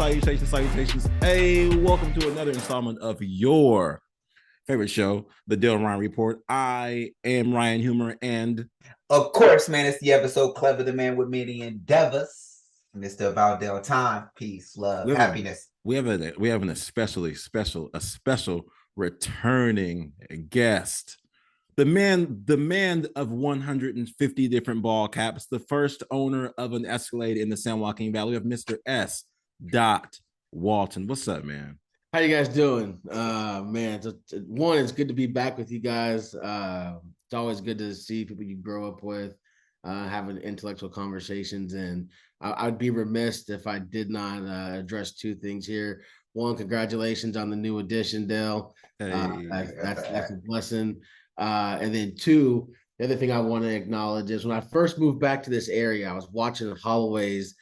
salutations. Hey, welcome to another installment of your favorite show, the Dylan Ryan Report. I am Ryan Humor, and of course, man, it's the episode Clever the Man with many endeavors. Mr. Valdell Time. Peace, love, happiness. We have a special returning guest. The man of 150 different ball caps, the first owner of an Escalade in the San Joaquin Valley. We have Mr. S. Walton. What's up, man? How you guys doing? Man, it's good to be back with you guys. It's always good to see people you grow up with, having intellectual conversations. And I'd be remiss if I did not address two things here. One, congratulations on the new addition, Dale. Hey. That's a blessing. And then two, the other thing I want to acknowledge is when I first moved back to this area, I was watching Holloway's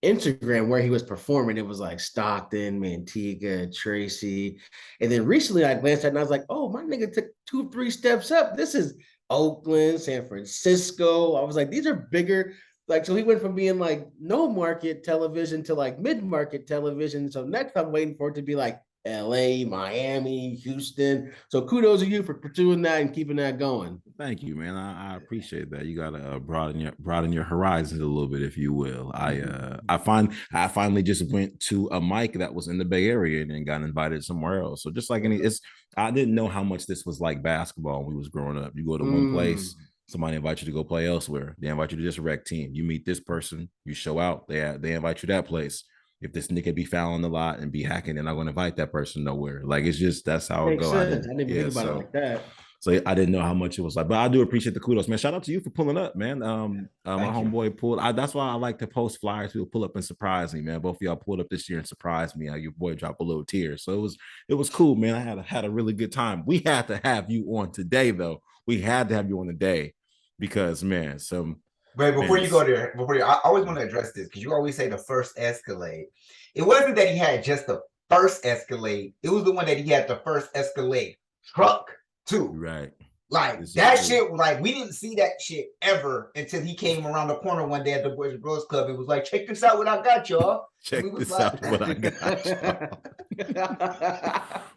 Instagram where he was performing. It was like Stockton, Manteca, Tracy. And then recently I glanced at it and I was like, oh, my nigga took 2-3 steps up. This is Oakland, San Francisco. I was like, these are bigger. Like, so he went from being like no market television to like mid-market television. So next I'm waiting for it to be like LA, Miami, Houston. So kudos to you for pursuing that and keeping that going. Thank you, man. I appreciate that. You gotta broaden your horizons a little bit, if you will. I finally just went to a mic that was in the Bay Area and then got invited somewhere else. So just like I didn't know how much this was like basketball when we was growing up. You go to one place, somebody invite you to go play elsewhere. They invite you to this rec team. You meet this person, you show out. They invite you to that place. If this nigga be fouling a lot and be hacking, then I'm going to invite that person nowhere. Like, it's just, that's how it goes. I didn't think about it like that. So I didn't know how much it was like, but I do appreciate the kudos, man. Shout out to you for pulling up, man. My homeboy Poole. That's why I like to post flyers. People pull up and surprise me, man. Both of y'all pulled up this year and surprised me. Your boy dropped a little tear. So it was cool, man. I had a really good time. We had to have you on today, though. We had to have you on today because, man, But before you go there, I always want to address this because you always say the first Escalade. It wasn't that he had just the first Escalade. It was the one that he had the first Escalade truck too. Right. Like that shit, like we didn't see that shit ever until he came around the corner one day at the Boys and Girls Club. It was like, check this out what I got, y'all. Check this out what I got, y'all.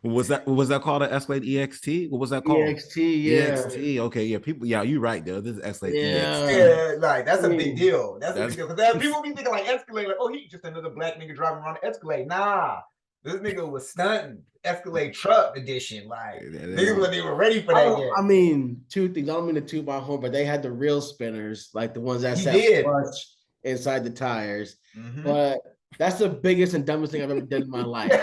Was that called an Escalade EXT? What was that called? EXT, yeah. EXT. Okay, yeah. People, yeah, you're right, though. This is Escalade EXT. Yeah, like that's a big deal. That's a big deal. Because people be thinking like Escalade, like, oh, he's just another black nigga driving around the Escalade. Nah. This nigga was stunting. Escalade truck edition. Like, niggas when they were ready for that yet. I mean, two things. I don't mean to toot my home, but they had the real spinners, like the ones that sat flush inside the tires. Mm-hmm. But that's the biggest and dumbest thing I've ever done in my life. Like,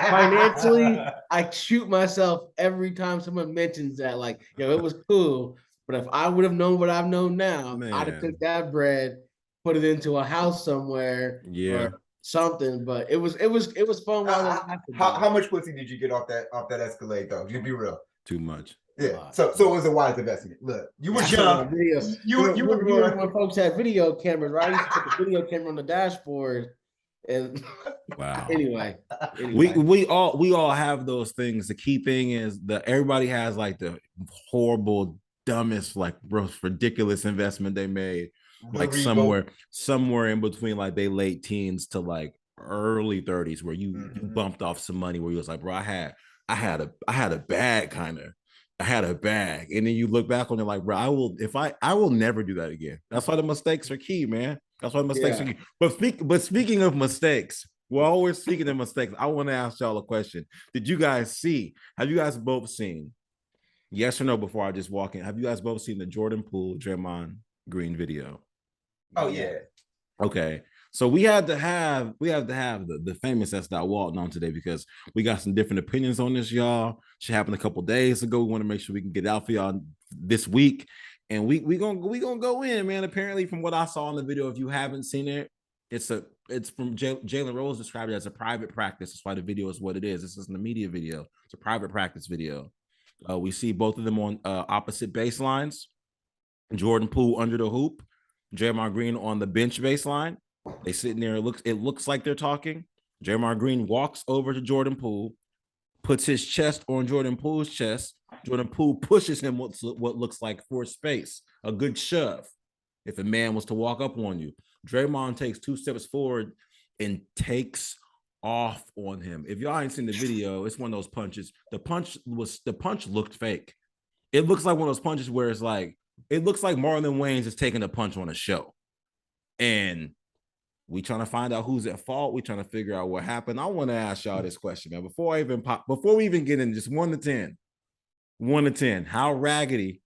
financially, I shoot myself every time someone mentions that. Like, yo, it was cool. But if I would have known what I've known now, I'd have took that bread, put it into a house somewhere. Yeah. Or something, but it was fun. How much pussy did you get off that Escalade though? You be real. Too much. Yeah. So it was a wise investment. Look, you were young. You were when folks had video cameras, right? I used to put the video camera on the dashboard. And wow. Anyway. We all have those things. The key thing is that everybody has like the horrible, dumbest, like ridiculous investment they made. Like somewhere in between like they late teens to like early 30s where you bumped off some money where you was like, bro, I had a bag kind of. I had a bag. And then you look back on it like, bro, I will never do that again. That's why the mistakes are key, man. That's why the mistakes are key. But speaking of mistakes, we're always speaking of mistakes. I want to ask y'all a question. Have you guys both seen, yes or no, before I just walk in, have you guys both seen the Jordan Poole, Draymond Green video? Oh yeah. Okay. So we had to have the famous S. Walton on today because we got some different opinions on this, y'all. She happened a couple days ago. We want to make sure we can get out for y'all this week. And we gonna go in, man. Apparently, from what I saw in the video, if you haven't seen it, it's from Jalen Rose described it as a private practice. That's why the video is what it is. This isn't a media video. It's a private practice video. We see both of them on opposite baselines. Jordan Poole under the hoop. Draymond Green on the bench baseline. They sitting there. It looks like they're talking. Draymond Green walks over to Jordan Poole, puts his chest on Jordan Poole's chest. Jordan Poole pushes him what looks like for space, a good shove. if a man was to walk up on you. Draymond takes 2 steps forward and takes off on him. If y'all ain't seen the video, it's one of those punches. The punch looked fake. It looks like one of those punches where it's like, it looks like Marlon Wayans is taking a punch on a show. And we trying to find out who's at fault. We trying to figure out what happened. I want to ask y'all this question, man. Before we even get in, just 1 to 10. 1 to 10. How raggedy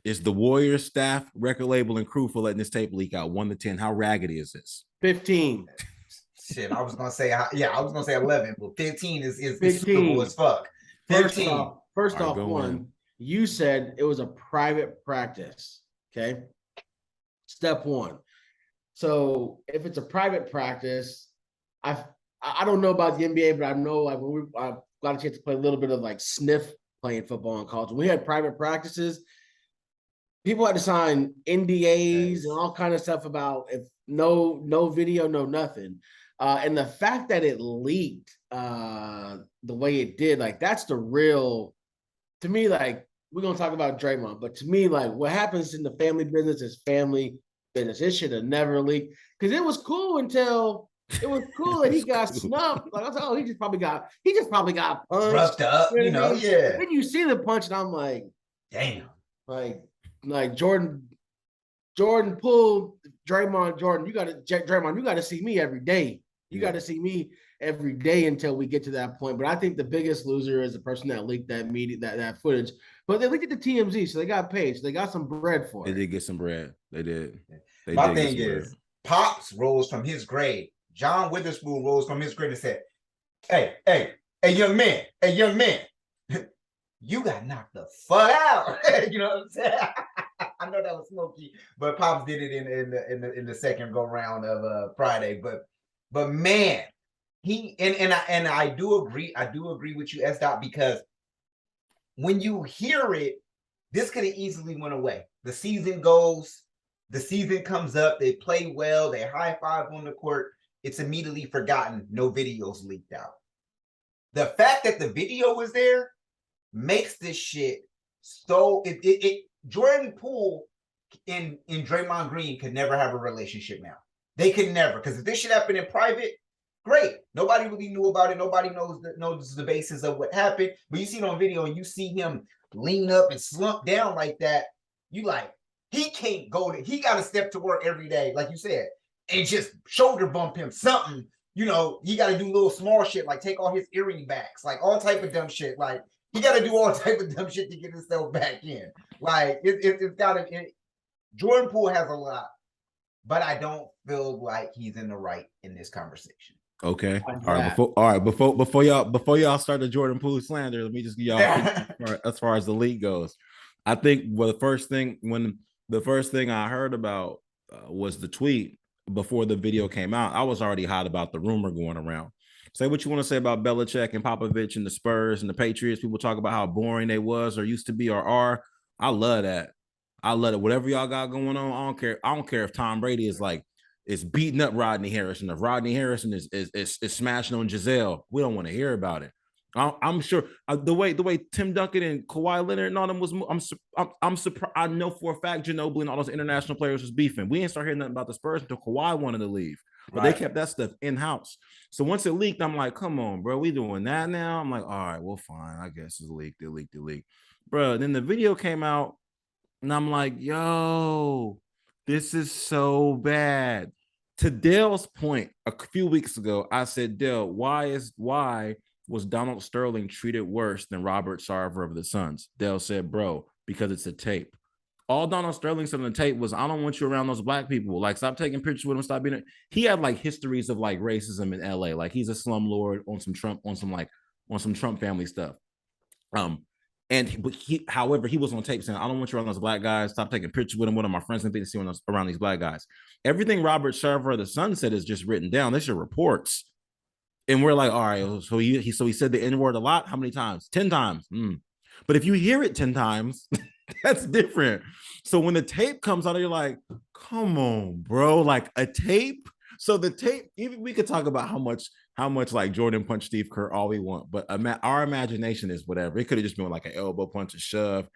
is the Warriors staff, record label, and crew for letting this tape leak out? 1 to 10. How raggedy is this? 15. Shit, I was gonna say 11, but 15 is suitable as fuck. 15. First off, one, you said it was a private practice. Okay. Step one. So if it's a private practice, I don't know about the NBA, but I know like when I got a chance to play a little bit of like sniff playing football in college. When we had private practices, people had to sign NDAs and all kind of stuff about if no video, no nothing. And the fact that it leaked the way it did, like that's the real, to me, like we're gonna talk about Draymond, but to me, like what happens in the family business is family business. It should have never leaked because it was cool until it was cool and he got snuffed. Like I was like, oh, he just probably got punched, roughed up, you know, yeah. Then you see the punch, and I'm like, damn, like Jordan Poole, Draymond, you gotta see me every day. You got to see me every day until we get to that point. But I think the biggest loser is the person that leaked that footage. But they leaked it to TMZ, so they got paid. So they got some bread for it. They did get some bread. They did. My thing is, Pops rose from his grave. John Witherspoon rose from his grave and said, hey, young man, you got knocked the fuck out. You know what I'm saying? I know that was smoky, but Pops did it in the second go round of Friday. But man, I do agree with you, S. Dot, because when you hear it, this could have easily went away. The season comes up, they play well, they high five on the court, it's immediately forgotten, no videos leaked out. The fact that the video was there makes this shit so Jordan Poole and Draymond Green could never have a relationship now. They could never, because if this shit happened in private, great. Nobody really knew about it. Nobody knows the basis of what happened. But you see it on video and you see him lean up and slump down like that. You like, he can't go to, he got to step to work every day, like you said, and just shoulder bump him something. You know, he got to do little small shit, like take all his earring backs, like all type of dumb shit. Like he got to do all type of dumb shit to get himself back in. Like it's got to, Jordan Poole has a lot. But I don't feel like he's in the right in this conversation. Okay. Before y'all start the Jordan Poole slander, let me just give y'all as far as the league goes. I think the first thing I heard about was the tweet before the video came out. I was already hot about the rumor going around. Say what you want to say about Belichick and Popovich and the Spurs and the Patriots. People talk about how boring they was or used to be or are. I love that. I love it. Whatever y'all got going on, I don't care. I don't care if Tom Brady is beating up Rodney Harrison. If Rodney Harrison is smashing on Giselle, we don't want to hear about it. I'm sure the way Tim Duncan and Kawhi Leonard and all them was. I'm surprised. I know for a fact Ginobili and all those international players was beefing. We ain't start hearing nothing about the Spurs until Kawhi wanted to leave, but They kept that stuff in house. So once it leaked, I'm like, come on, bro, we doing that now? I'm like, all right, well, fine. I guess it's leaked. It leaked, bro. Then the video came out. And I'm like, yo, this is so bad. To Dale's point, a few weeks ago, I said, Dale, why was Donald Sterling treated worse than Robert Sarver of the Suns? Dale said, bro, because it's a tape. All Donald Sterling said on the tape was, I don't want you around those black people. Like, stop taking pictures with him, stop being. He had like histories of like racism in LA. Like he's a slumlord on some Trump family stuff. However, he was on tape saying, I don't want you around those black guys. Stop taking pictures with him. One of my friends and things around these black guys. Everything Robert Sarver of the Sun said is just written down. This are reports. And we're like, all right, so he said the N-word a lot. How many times? 10 times. But if you hear it 10 times, that's different. So when the tape comes out, you're like, come on, bro. Like a tape. So the tape, even we could talk about how much like Jordan punched Steve Kerr all we want, but our imagination is whatever. It could have just been like an elbow punch, a shove.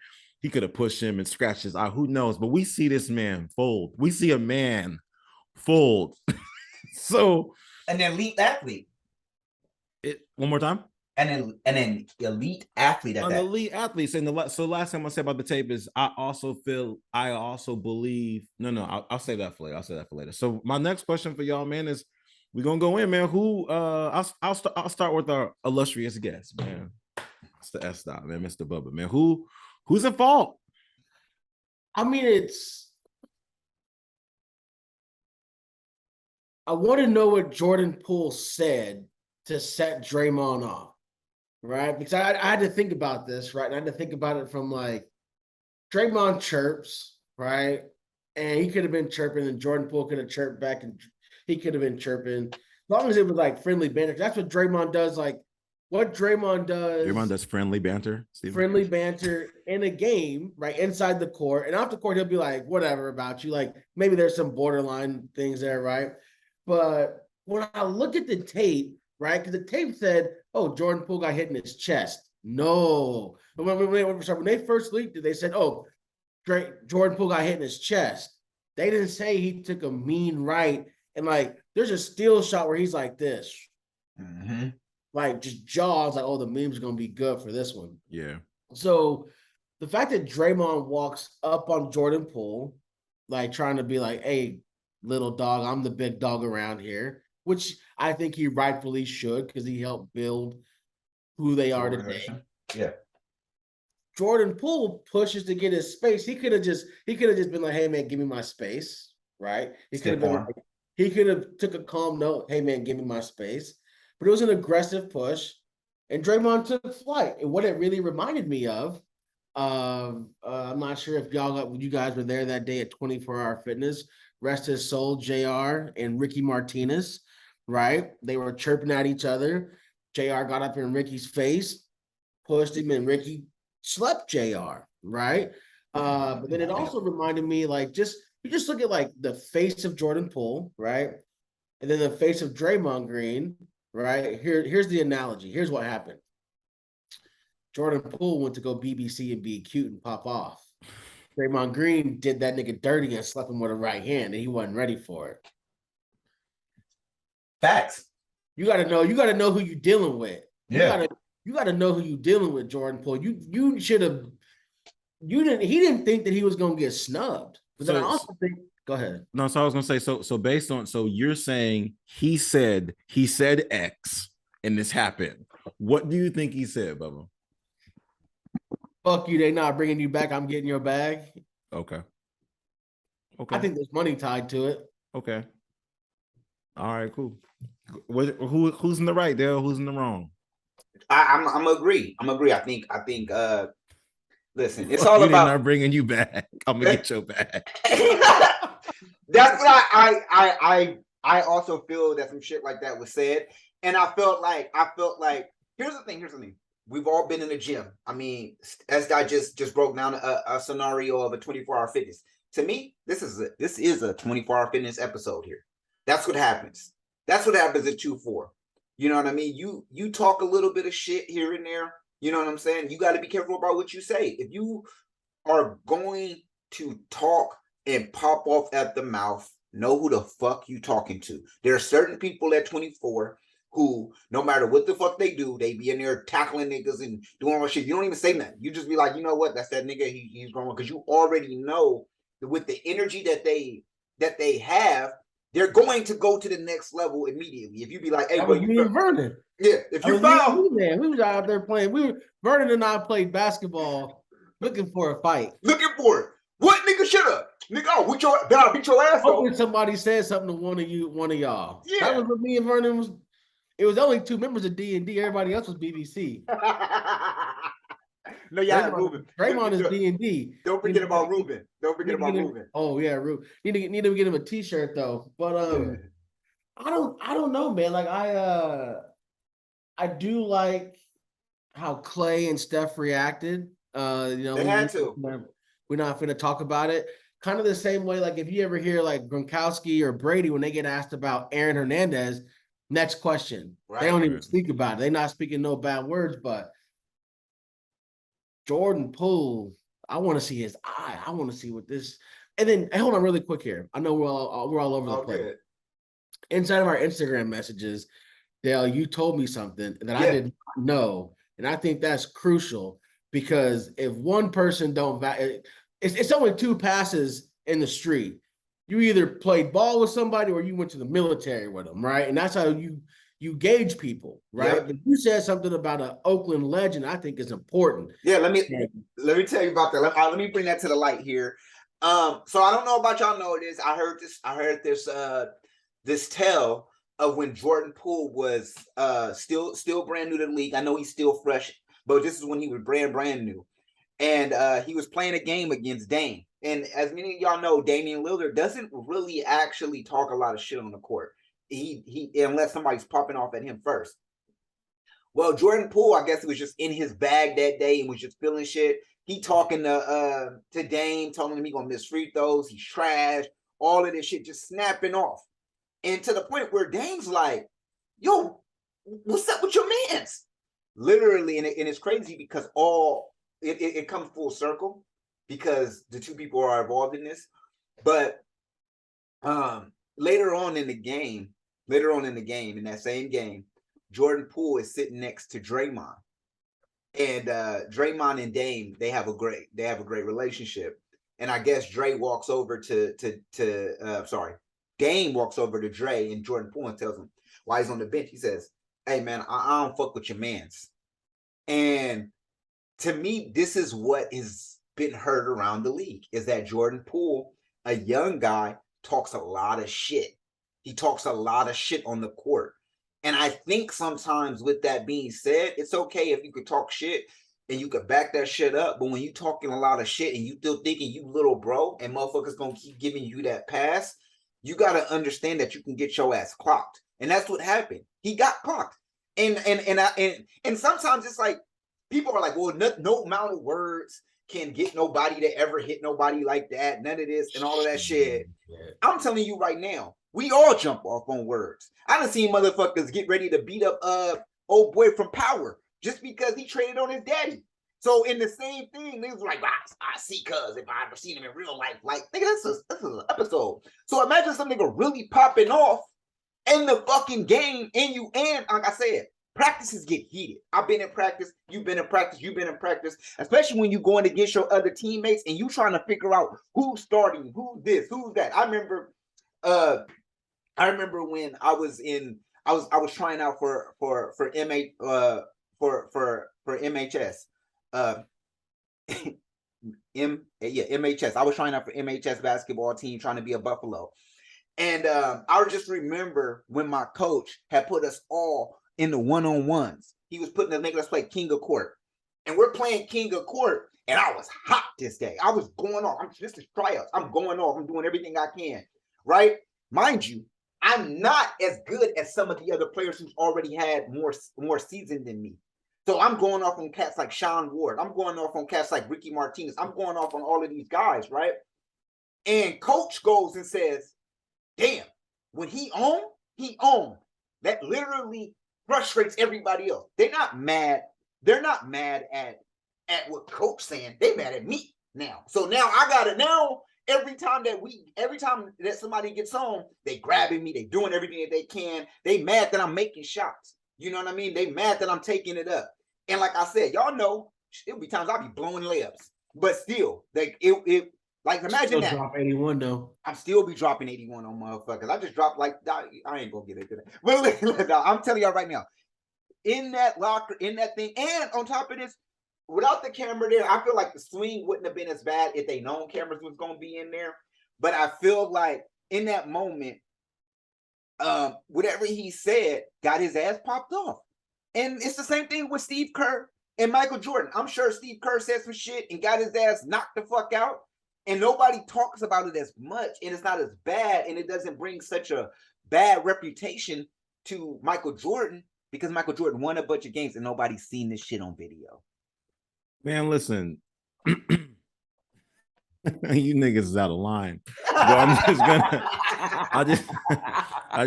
he could have pushed him and scratched his eye. Who knows? But we see this man fold. We see a man fold. So an elite athlete. One more time. And an elite athlete at that. Elite athletes. And so last time I said about the tape is I also believe. No, I'll say that for later. So my next question for y'all, man, is we're gonna go in, man. Who I'll start with our illustrious guest, man. It's the S stop, man, Mr. Bubba, man. Who's at fault? I mean, I want to know what Jordan Poole said to set Draymond off. Right, because I had to think about this, right? And I had to think about it from like Draymond chirps, right? And he could have been chirping, and Jordan Poole could have chirped back, and he could have been chirping. As long as it was like friendly banter. That's what Draymond does. Like what Draymond does friendly banter. Steven. Friendly banter in a game, right? Inside the court. And off the court, he'll be like, whatever about you. Like maybe there's some borderline things there, right? But when I look at the tape, right? Because the tape said, oh, Jordan Poole got hit in his chest. No. When they first leaked it, they said, oh, Jordan Poole got hit in his chest. They didn't say he took a mean right. And like, there's a still shot where he's like this. Mm-hmm. Like just jaws, like, oh, the meme's going to be good for this one. Yeah. So the fact that Draymond walks up on Jordan Poole, like trying to be like, hey, little dog, I'm the big dog around here, which I think he rightfully should because he helped build who they are today. Yeah. Jordan Poole pushes to get his space. He could have just been like, hey man, give me my space. Right. He could have took a calm note, hey man, give me my space. But it was an aggressive push. And Draymond took flight. And what it really reminded me of, I'm not sure if you guys were there that day at 24-Hour Fitness. Rest his soul, JR and Ricky Martinez, right? They were chirping at each other. JR got up in Ricky's face, pushed him, and Ricky slept JR, right? But then it also reminded me, like, you just look at like the face of Jordan Poole, right? And then the face of Draymond Green, right? Here's the analogy. Here's what happened. Jordan Poole went to go BBC and be cute and pop off. Draymond Green did that nigga dirty and slept him with a right hand, and he wasn't ready for it. Facts. You gotta know who you're dealing with. Yeah. You gotta know who you're dealing with, Jordan Poole. He didn't think that he was gonna get snubbed. But then I also think, go ahead. No, so I was gonna say, so based on, so you're saying he said X and this happened. What do you think he said, Bubba? Fuck you, they not bringing you back. I'm getting your bag. Okay. I think there's money tied to it. Okay. All right, cool. Who's in the right, Dale? Who's in the wrong? I'm agree. I think listen, it's all about not bringing you back. I'm gonna get your bag. That's what I also feel that some shit like that was said. And I felt like here's the thing. We've all been in the gym. I mean, as I just broke down a scenario of a 24-hour fitness. To me, this is a 24-hour fitness episode here. That's what happens. That's what happens at 2-4. You know what I mean? You talk a little bit of shit here and there. You know what I'm saying? You got to be careful about what you say. If you are going to talk and pop off at the mouth, know who the fuck you talking to. There are certain people at 24 who, no matter what the fuck they do, they be in there tackling niggas and doing all shit. You don't even say nothing. You just be like, you know what? That's that nigga. He's going, because you already know that with the energy that they have, they're going to go to the next level immediately. If you be like, hey, but you and Vernon. Yeah, if you foul, man, we was out there playing. Vernon and I played basketball, looking for a fight. Looking for it. What nigga should have? Nigga, I'll beat your ass. Hoping somebody said something to one of y'all. Yeah. That was what me and Vernon was. It was only 2 members of D&D. Everybody else was BBC. No, yeah, Ruben. Draymond is D&D. Don't forget about Ruben. Oh yeah, Ruben. Need to get him a T-shirt though. But I don't know, man. Like I do like how Clay and Steph reacted. They had to. We're not going to talk about it. Kind of the same way, like if you ever hear like Gronkowski or Brady when they get asked about Aaron Hernandez, next question. Right. They don't even speak about it. They're not speaking no bad words, but Jordan Poole, I want to see his eye. I want to see what this. And then hold on, really quick here. I know we're all over the place. Good. Inside of our Instagram messages, Dale, you told me something that I didn't know, and I think that's crucial because if one person don't, it's only 2 passes in the street. You either played ball with somebody or you went to the military with them, right? And that's how you gauge people, right? Yep. But you said something about an Oakland legend. I think is important. Yeah, let me tell you about that. Let me bring that to the light here. So I don't know about y'all know this. I heard this tale of when Jordan Poole was still brand new to the league. I know he's still fresh, but this is when he was brand new. And he was playing a game against Dame. And as many of y'all know, Damian Lillard doesn't really actually talk a lot of shit on the court. He unless somebody's popping off at him first. Well, Jordan Poole, I guess he was just in his bag that day and was just feeling shit. He talking to Dame, telling him he gonna miss free throws, he's trash, all of this shit just snapping off. And to the point where Dame's like, yo, what's up with your mans? Literally, and it's crazy because it comes full circle because the 2 people are involved in this. But later on in the game, in that same game, Jordan Poole is sitting next to Draymond. And Draymond and Dame, they have a great relationship. And I guess Dame walks over to Dre and Jordan Poole and tells him while he's on the bench, he says, hey man, I don't fuck with your mans. And to me, this is what has been heard around the league, is that Jordan Poole, a young guy, talks a lot of shit. He talks a lot of shit on the court. And I think sometimes with that being said, it's okay if you could talk shit and you could back that shit up. But when you talking a lot of shit and you still thinking you little bro and motherfuckers gonna keep giving you that pass, you got to understand that you can get your ass clocked. And that's what happened. He got clocked. And sometimes it's like, people are like, well, no amount of words can get nobody to ever hit nobody like that. None of this and all of that shit. Yeah. I'm telling you right now, we all jump off on words. I done seen motherfuckers get ready to beat up old boy from Power just because he traded on his daddy. So in the same thing, niggas like, I see cuz if I ever seen him in real life, like, nigga, this is an episode. So imagine some nigga really popping off in the fucking game, and like I said, practices get heated. I've been in practice, you've been in practice, especially when you going against your other teammates and you trying to figure out who's starting, who's this, who's that. I remember when I was trying out for MHS. MHS. I was trying out for MHS basketball team, trying to be a Buffalo. And I just remember when my coach had put us all in the one-on-ones. He was making us play King of Court. And we're playing King of Court. And I was hot this day. I was going off. This is tryouts. I'm going off. I'm doing everything I can. Right? Mind you, I'm not as good as some of the other players who's already had more season than me. So I'm going off on cats like Sean Ward. I'm going off on cats like Ricky Martinez. I'm going off on all of these guys, right? And coach goes and says, damn, when he owned. That literally frustrates everybody else. They're not mad. They're not mad at what coach saying. They mad at me now. So now I got it. Now every time that somebody gets on, they grabbing me. They doing everything that they can. They mad that I'm making shots. You know what I mean? They mad that I'm taking it up. And like I said, y'all know, it'll be times I'll be blowing layups. But still, like it like imagine still that. Drop 81 though. I'm still be dropping 81 on motherfuckers. I just dropped like I ain't gonna get into that. But I'm telling y'all right now, in that locker, in that thing, and on top of this, without the camera there, I feel like the swing wouldn't have been as bad if they known cameras was gonna be in there. But I feel like in that moment, whatever he said got his ass popped off. And it's the same thing with Steve Kerr and Michael Jordan. I'm sure Steve Kerr said some shit and got his ass knocked the fuck out. And nobody talks about it as much, and it's not as bad, and it doesn't bring such a bad reputation to Michael Jordan because Michael Jordan won a bunch of games and nobody's seen this shit on video. Man, listen, you niggas is out of line. But I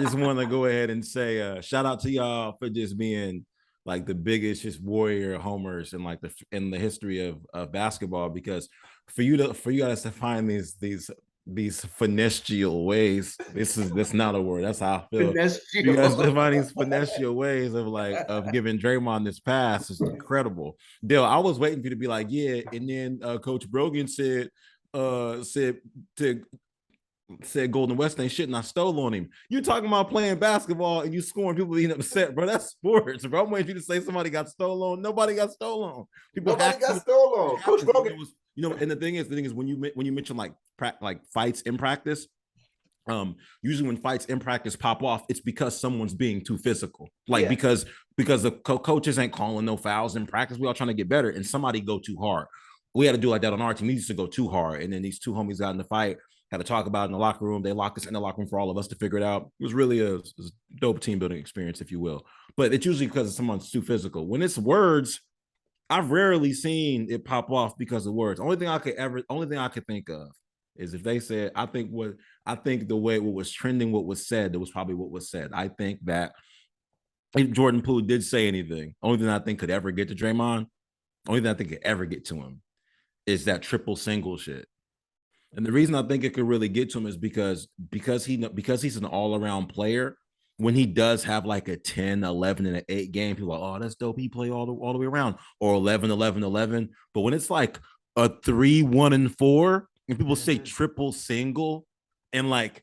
just want to go ahead and say shout out to y'all for just being like the biggest just warrior homers in like in the history of basketball, because for you guys to find these finestial ways, that's not a word, that's how I feel. You guys to find these finestial ways of giving Draymond this pass is incredible. Dale, I was waiting for you to be like, yeah, and then Coach Brogan said Golden West ain't shit and I stole on him. You talking about playing basketball and you scoring, people being upset, bro. That's sports, bro. I'm waiting for you to say somebody got stolen. Nobody got stolen. Nobody got stolen. Coach Brogan. And the thing is when you mention like fights in practice, usually when fights in practice pop off, it's because someone's being too physical. Like because the coaches ain't calling no fouls in practice. We all trying to get better, and somebody go too hard. We had to do like that on our team. We used to go too hard, and then these two homies got in the fight. Had to talk about it in the locker room. They locked us in the locker room for all of us to figure it out. It was really a dope team building experience, if you will. But it's usually because someone's too physical. When it's words, I've rarely seen it pop off because of words. Only thing I could think of is if they said, I think the way what was trending, what was said, that was probably what was said. I think that if Jordan Poole did say anything, only thing I think could ever get to Draymond, only thing I think could ever get to him is that triple single shit. And the reason I think it could really get to him is because he's an all-around player. When he does have like a 10, 11, and an 8 game, people are like, oh, that's dope. He play all the way around. Or 11, 11, 11. But when it's like a 3, 1, and 4, and people say triple single, and like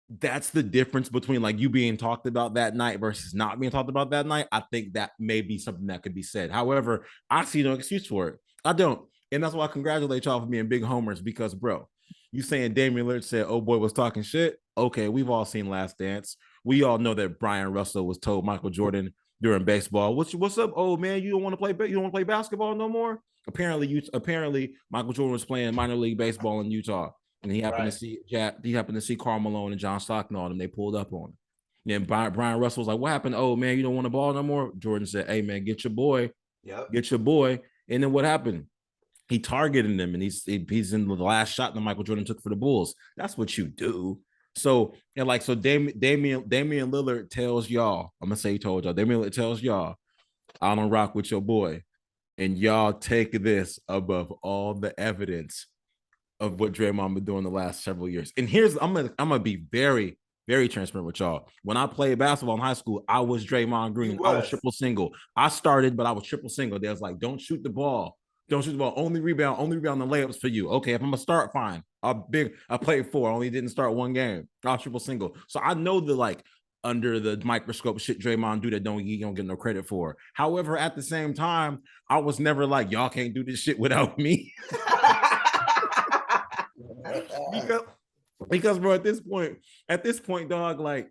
that's the difference between like you being talked about that night versus not being talked about that night. I think that may be something that could be said. However, I see no excuse for it. I don't. And that's why I congratulate y'all for being big homers, because, bro, you saying Damian Lillard said, oh boy, was talking shit. Okay, we've all seen Last Dance. We all know that Brian Russell was told Michael Jordan during baseball, what's up, old man? You don't want to play basketball no more? Apparently Michael Jordan was playing minor league baseball in Utah, and he happened to see Karl Malone and John Stockton on him. They pulled up on him. Then Brian Russell was like, what happened? Oh man, you don't want the ball no more? Jordan said, hey man, get your boy. Yep. Get your boy. And then what happened? He targeted him, and he's in the last shot that Michael Jordan took for the Bulls. That's what you do. So Damian Lillard tells y'all, I'm gonna say he told y'all, Damian Lillard tells y'all, I don't rock with your boy, and y'all take this above all the evidence of what Draymond been doing the last several years. And here's I'm gonna be very, very transparent with y'all. When I played basketball in high school, I was Draymond Green. I was triple single. I started, but I was triple single. They was like, don't shoot the ball. Don't shoot the ball. Only rebound the layups for you. Okay, if I'm gonna start, fine. I played 4. Only didn't start 1 game. I was triple single. So I know the like under the microscope shit Draymond do that you don't get no credit for. However, at the same time, I was never like, y'all can't do this shit without me. because bro, at this point, dog, like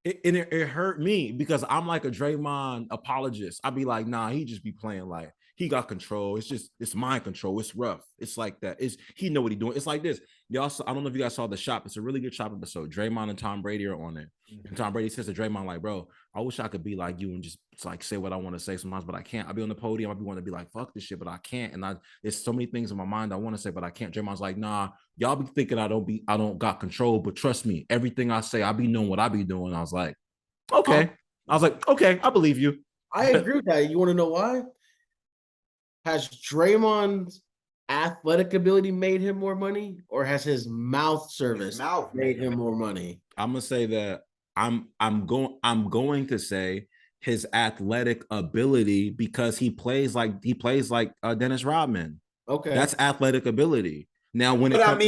it hurt me because I'm like a Draymond apologist. I'd be like, nah, he just be playing like he got control. It's mind control. It's rough. It's like that. He know what he's doing. It's like this. Y'all, I don't know if you guys saw The Shop. It's a really good Shop episode. Draymond and Tom Brady are on it. Mm-hmm. And Tom Brady says to Draymond, like, bro, I wish I could be like you and just like say what I want to say sometimes, but I can't. I'll be on the podium. I'll be wanting to be like, fuck this shit, but I can't. And there's so many things in my mind I want to say, but I can't. Draymond's like, nah, y'all be thinking I don't got control, but trust me, everything I say, I be knowing what I be doing. I was like, okay. I believe you. I agree with that. You want to know why? Has Draymond's athletic ability made him more money, or has his mouth service made him more money? I'm gonna say that I'm going to say his athletic ability, because he plays like Dennis Rodman. Okay, that's athletic ability. Now when it comes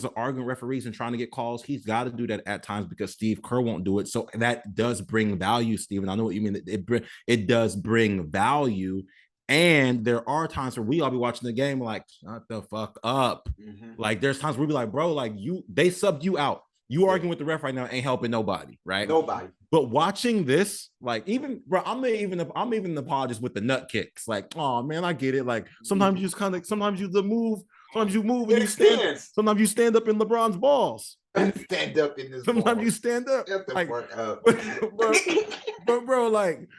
to arguing referees and trying to get calls, he's got to do that at times because Steve Kerr won't do it. So that does bring value, Steven. I know what you mean. It does bring value. And there are times where we all be watching the game like, shut the fuck up. Mm-hmm. Like there's times where we be like, bro, like they subbed you out. You arguing with the ref right now ain't helping nobody, right? Nobody. But watching this, like even bro, I'm even the apologist with the nut kicks. Like, oh man, I get it. Like sometimes you sometimes you move and you stand. Sometimes you stand up in LeBron's balls. Stand up in this. Sometimes you stand up. Like, work up. bro, like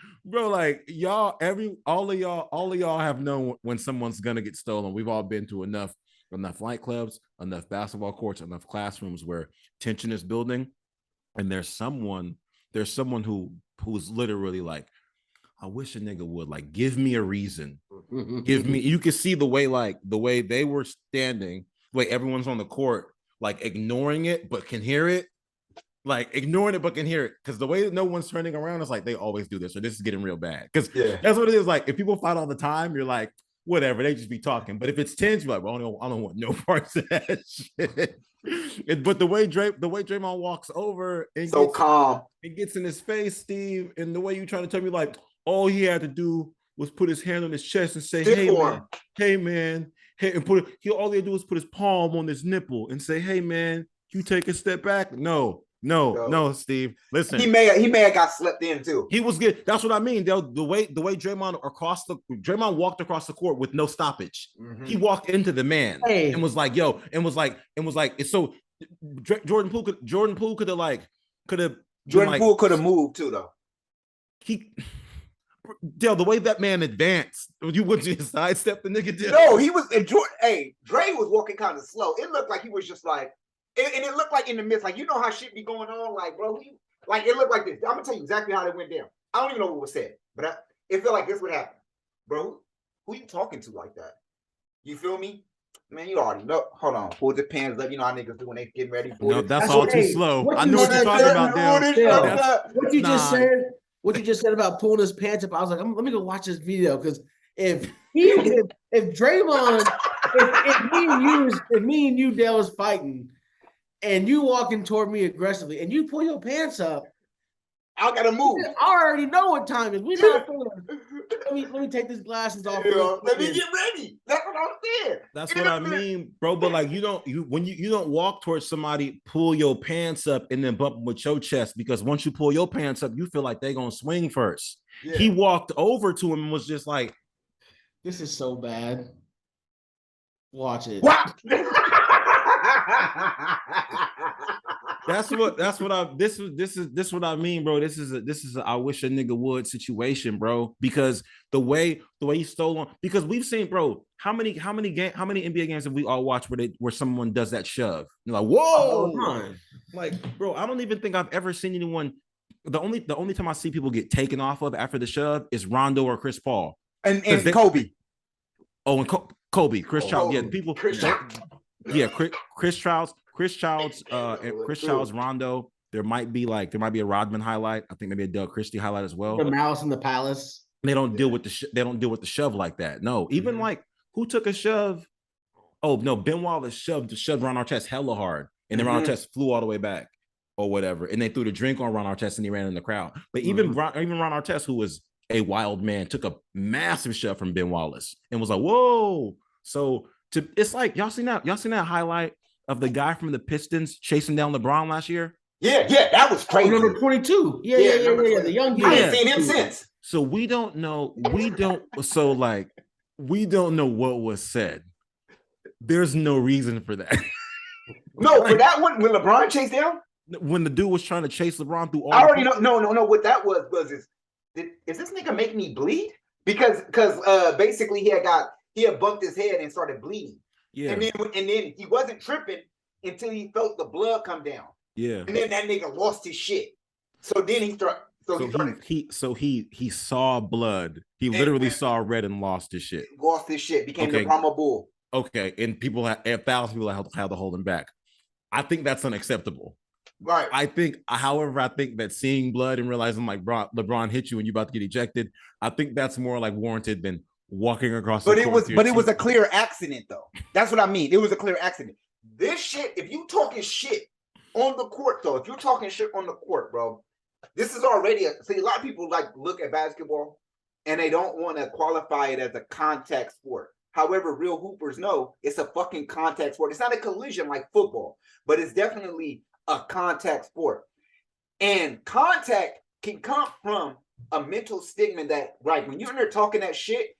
y'all, all of y'all have known when someone's gonna get stolen. We've all been to enough enough nightclubs, enough basketball courts, enough classrooms where tension is building, and there's someone who's literally like, I wish a nigga would like give me a reason. Give me, you can see the way they were standing, the way everyone's on the court, like ignoring it, but can hear it. Like ignoring it, but can hear it. Because the way that no one's turning around is like they always do this, or this is getting real bad. Because that's what it is. Like if people fight all the time, you're like, whatever, they just be talking. But if it's tense, you're like, well, I don't want no parts of that shit. But the way Draymond walks over and so calm, it gets in his face, Steve, and the way you trying to tell me like all he had to do was put his hand on his chest and say, hey man, and all he had to do was put his palm on his nipple and say, hey man, you take a step back. No, Steve. Listen, he may have got slept in too. He was good. That's what I mean. The way Draymond walked across the court with no stoppage. Mm-hmm. He walked into the man and was like, yo, and was like, so Jordan Poole could have moved too though. The way that man advanced, you sidestep the nigga. No, he was. Dre was walking kind of slow. It looked like he was just like. And it looked like in the midst, like, you know how shit be going on, like, bro, it looked like this. I'm gonna tell you exactly how it went down. I don't even know what was said, but it felt like this would happen. Bro, who you talking to like that? You feel me? Man, you already know. Hold on, pull the pants up. You know how niggas do when they getting ready. No, that's all too slow. I know what you're talking about, Dale. What you just said about pulling his pants up, I was like, let me go watch this video, because if Draymond, if me and you, Dale, is fighting, and you walking toward me aggressively, and you pull your pants up, I gotta move. I already know what time it is. We not let me take these glasses off. Let me get ready. That's what I'm saying. That's what I mean, bro. But like you don't walk towards somebody, pull your pants up, and then bump them with your chest, because once you pull your pants up, you feel like they're gonna swing first. Yeah. He walked over to him and was just like, "This is so bad. Watch it." What? This is what I mean, bro. This is a I wish a nigga would situation, bro. Because the way he stole on, because we've seen, bro, how many NBA games have we all watched where someone does that shove? You're like, whoa, like, bro, I don't even think I've ever seen anyone. The only time I see people get taken off of after the shove is Rondo or Chris Paul and Kobe. Oh, and Kobe, Chris Childs, yeah, people. Yeah, Chris Childs, and Chris Childs, Rondo. There might be a Rodman highlight. I think maybe a Doug Christie highlight as well. The Mouse in the Palace. They don't deal with the shove like that. No, even like who took a shove? Oh no, Ben Wallace shoved Ron Artest hella hard, and then Ron Artest flew all the way back or whatever, and they threw the drink on Ron Artest and he ran in the crowd. But even Ron Artest, who was a wild man, took a massive shove from Ben Wallace and was like, whoa. So it's like y'all seen that highlight of the guy from the Pistons chasing down LeBron last year? Yeah, that was crazy. Number 22. Yeah, the young dude. I ain't seen him since. So we don't know what was said. There's no reason for that. No, for that one, when LeBron chased down? When the dude was trying to chase LeBron through all I already know. No. What that was is this nigga make me bleed? Because basically he had bumped his head and started bleeding. Yeah. And then he wasn't tripping until he felt the blood come down. Yeah. And then that nigga lost his shit. So then he saw blood. He literally saw red and lost his shit. Lost his shit. Became the Brahma Bull. Okay. And 1,000 people had to hold him back. I think that's unacceptable. Right. However, I think that seeing blood and realizing like LeBron hit you and you're about to get ejected, I think that's more like warranted than walking across the court. But it was a clear accident though. That's what I mean. It was a clear accident. This shit, if you talking shit on the court though, if you're talking shit on the court, bro, this is already a lot of people like look at basketball and they don't want to qualify it as a contact sport. However, real hoopers know it's a fucking contact sport. It's not a collision like football, but it's definitely a contact sport. And contact can come from a mental stigma that, right, when you're in there talking that shit.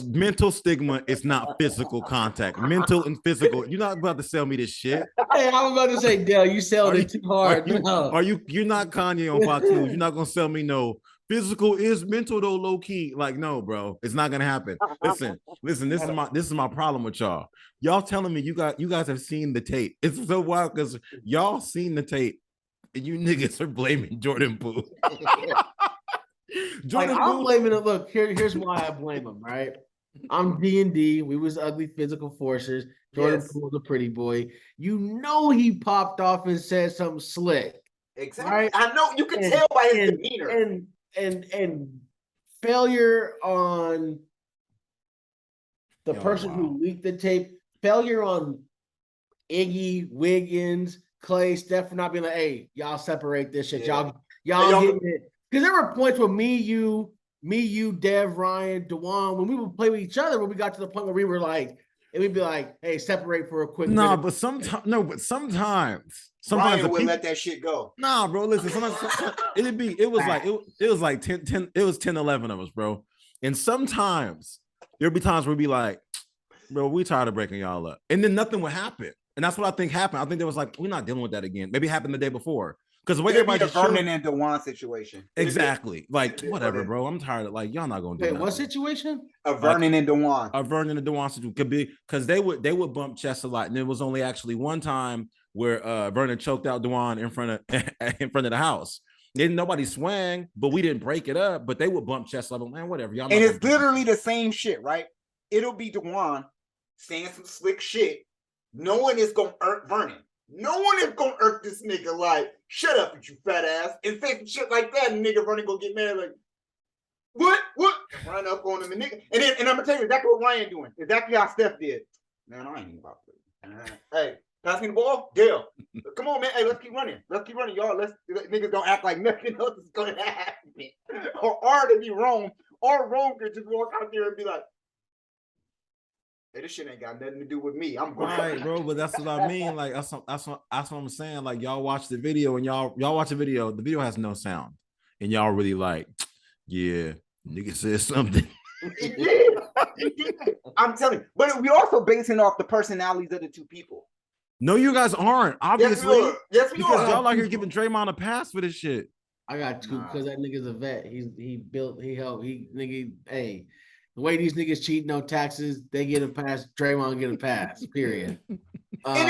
Mental stigma is not physical contact. Mental and physical. You're not about to sell me this shit. Hey, I was about to say, Dale, you selling it too hard. You're not Kanye on Fox News. You're not gonna sell me no Physical is mental though, low key. Like, no, bro, it's not gonna happen. Listen. This is my problem with y'all. Y'all telling me you guys have seen the tape. It's so wild because y'all seen the tape and you niggas are blaming Jordan Poole. I'm blaming it. Look, here's why I blame him. Right, I'm D&D. We was ugly physical forces. Jordan Poole's a pretty boy. You know he popped off and said something slick. Exactly. Right? I know you can tell by his demeanor. And failure on the person who leaked the tape, failure on Iggy, Wiggins, Clay, Steph for not being like, hey, y'all separate this shit. Y'all getting it. Because there were points where me, you, Dev, Ryan, DeJuan, when we would play with each other, when we got to the point where we were like, and we'd be like, hey, separate for a quick minute. But sometimes Ryan would let that shit go. Nah, bro, listen, sometimes it was like 10, it was 10, 11 of us, bro. And sometimes there'd be times where we'd be like, bro, we tired of breaking y'all up. And then nothing would happen. And that's what I think happened. I think there was like, we're not dealing with that again. Maybe it happened the day before. Because the way everybody just Vernon and DeJuan situation. Exactly. Like, whatever, bro. I'm tired of like y'all not gonna do that. What situation? A Vernon and DeJuan. A Vernon and DeJuan situation could be because they would bump chests a lot. And there was only actually one time where Vernon choked out DeJuan in front of the house. Nobody swang, but we didn't break it up. But they would bump chests level, man, whatever. Y'all and it's literally the same shit, right? It'll be DeJuan saying some slick shit. No one is gonna irk Vernon. No one is gonna irk this nigga like, shut up, you fat ass, and say some shit like that, and nigga Vernon gonna get mad like, what? Run up on him, and nigga, and I'm gonna tell you exactly what Ryan doing. Exactly how Steph did. Man, I ain't about to. Hey, pass me the ball, Dale. Come on, man. Hey, let's keep running, y'all. Let's niggas don't act like nothing else is gonna happen, or to be wrong, or wrong could just walk out there and be like, hey, this shit ain't got nothing to do with me. I'm right, bro. But that's what I mean. Like that's what I'm saying. Like y'all watch the video and y'all watch the video. The video has no sound, and y'all really like, yeah, nigga said something. I'm telling you, but we also basing off the personalities of the two people. No, you guys aren't. Obviously, yes, we because are. y'all out here giving Draymond a pass for this shit. I got two because that nigga's a vet. Hey. The way these niggas cheating on taxes, they get a pass. Draymond get a pass. Period. And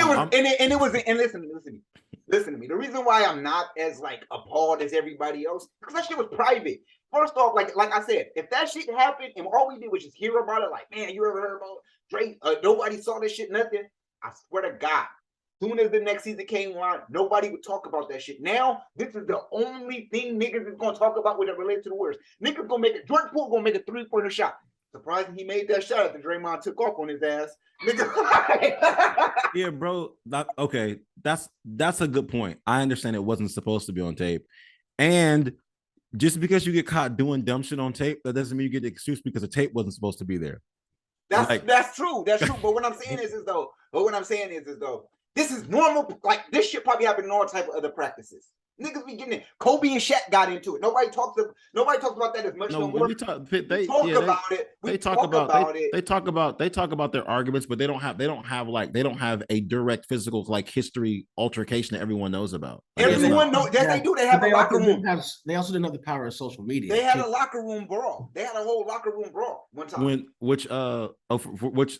listen to me. The reason why I'm not as like appalled as everybody else because that shit was private. First off, like I said, if that shit happened and all we did was just hear about it, like man, you ever heard about Drake? Nobody saw this shit. Nothing. I swear to God. Soon as the next season came on, nobody would talk about that shit. Now, this is the only thing niggas is gonna talk about when it relates to the Warriors. Niggas gonna make it. Jordan Poole gonna make a 3-pointer shot. Surprising he made that shot after Draymond took off on his ass. Yeah, bro. Okay, that's a good point. I understand it wasn't supposed to be on tape. And just because you get caught doing dumb shit on tape, that doesn't mean you get the excuse because the tape wasn't supposed to be there. That's true. That's true. But what I'm saying is though, this is normal. Like this shit probably happen in all type of other practices. Niggas be getting it. Kobe and Shaq got into it. Nobody talks about that as much no more. They talk about it. They talk about their arguments, but they don't have a direct physical like history altercation that everyone knows about. Everyone knows that they do. They have a locker room. They also didn't have the power of social media. They had a locker room brawl. They had a whole locker room brawl one time. Which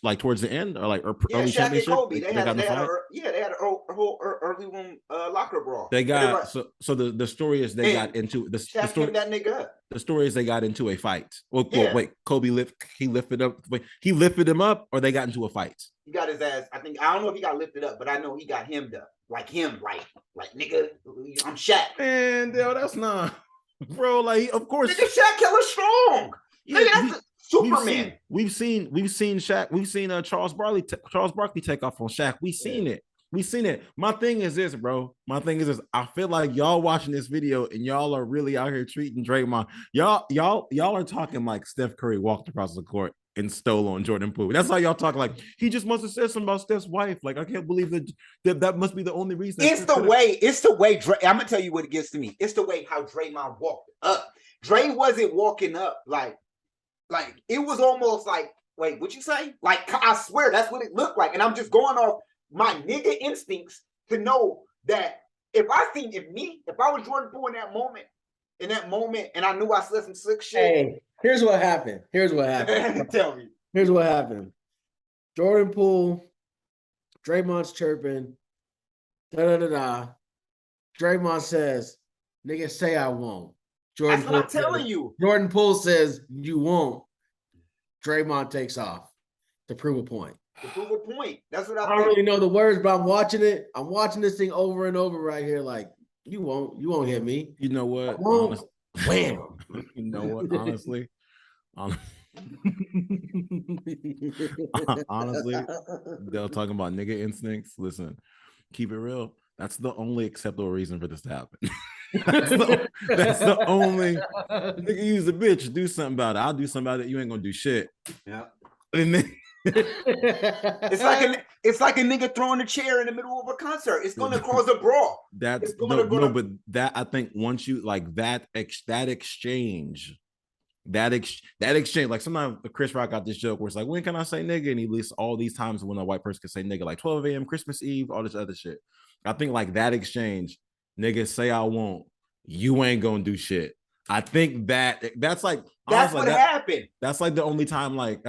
like towards the end or like early Shaq championship? And Kobe. They had a whole early room locker brawl. They got so the story is they got into the story that nigga up. The story is they got into a fight. Well, wait, Kobe lifted him up, or they got into a fight. He got his ass. I don't know if he got lifted up, but I know he got hemmed up. Like nigga, I'm Shaq. Man, that's not, bro. Like, of course, nigga, Shaq killer strong. Yeah, nigga, that's Superman. We've seen Shaq. We've seen Charles Barkley take off on Shaq. We've seen it. My thing is this, bro. I feel like y'all watching this video and y'all are really out here treating Draymond. Y'all are talking like Steph Curry walked across the court and stole on Jordan Poole. That's how y'all talk. Like he just must have said something about Steph's wife. Like I can't believe that must be the only reason. It's the way. I'm gonna tell you what it gets to me. It's the way how Draymond walked up. Dray wasn't walking up like it was almost like, wait, what you say? Like I swear that's what it looked like, and I'm just going off my nigga instincts to know that if I was Jordan Poole in that moment, in that moment, and I knew I said some slick shit. Hey, here's what happened. Tell me. Here's what happened. Jordan Poole, Draymond's chirping. Draymond says, "Nigga, say I won't." That's what I'm telling you. Jordan Poole says, "You won't." Draymond takes off to prove a point. That's what I don't really know the words, but I'm watching it. I'm watching this thing over and over right here. Like, you won't hit me. You know what? Wham. You know what? Honestly, they're talking about nigga instincts. Listen, keep it real. That's the only acceptable reason for this to happen. that's the only nigga use a bitch. Do something about it. I'll do something about it. You ain't gonna do shit. Yeah. And then it's like a nigga throwing a chair in the middle of a concert. It's gonna cause a brawl. But that I think once you like that exchange, like sometimes Chris Rock got this joke where it's like, when can I say nigga? And he lists all these times when a white person can say nigga, like 12 a.m. Christmas Eve, all this other shit. I think like that exchange, nigga, say I won't, you ain't gonna do shit. I think that's what happened. That's like the only time, like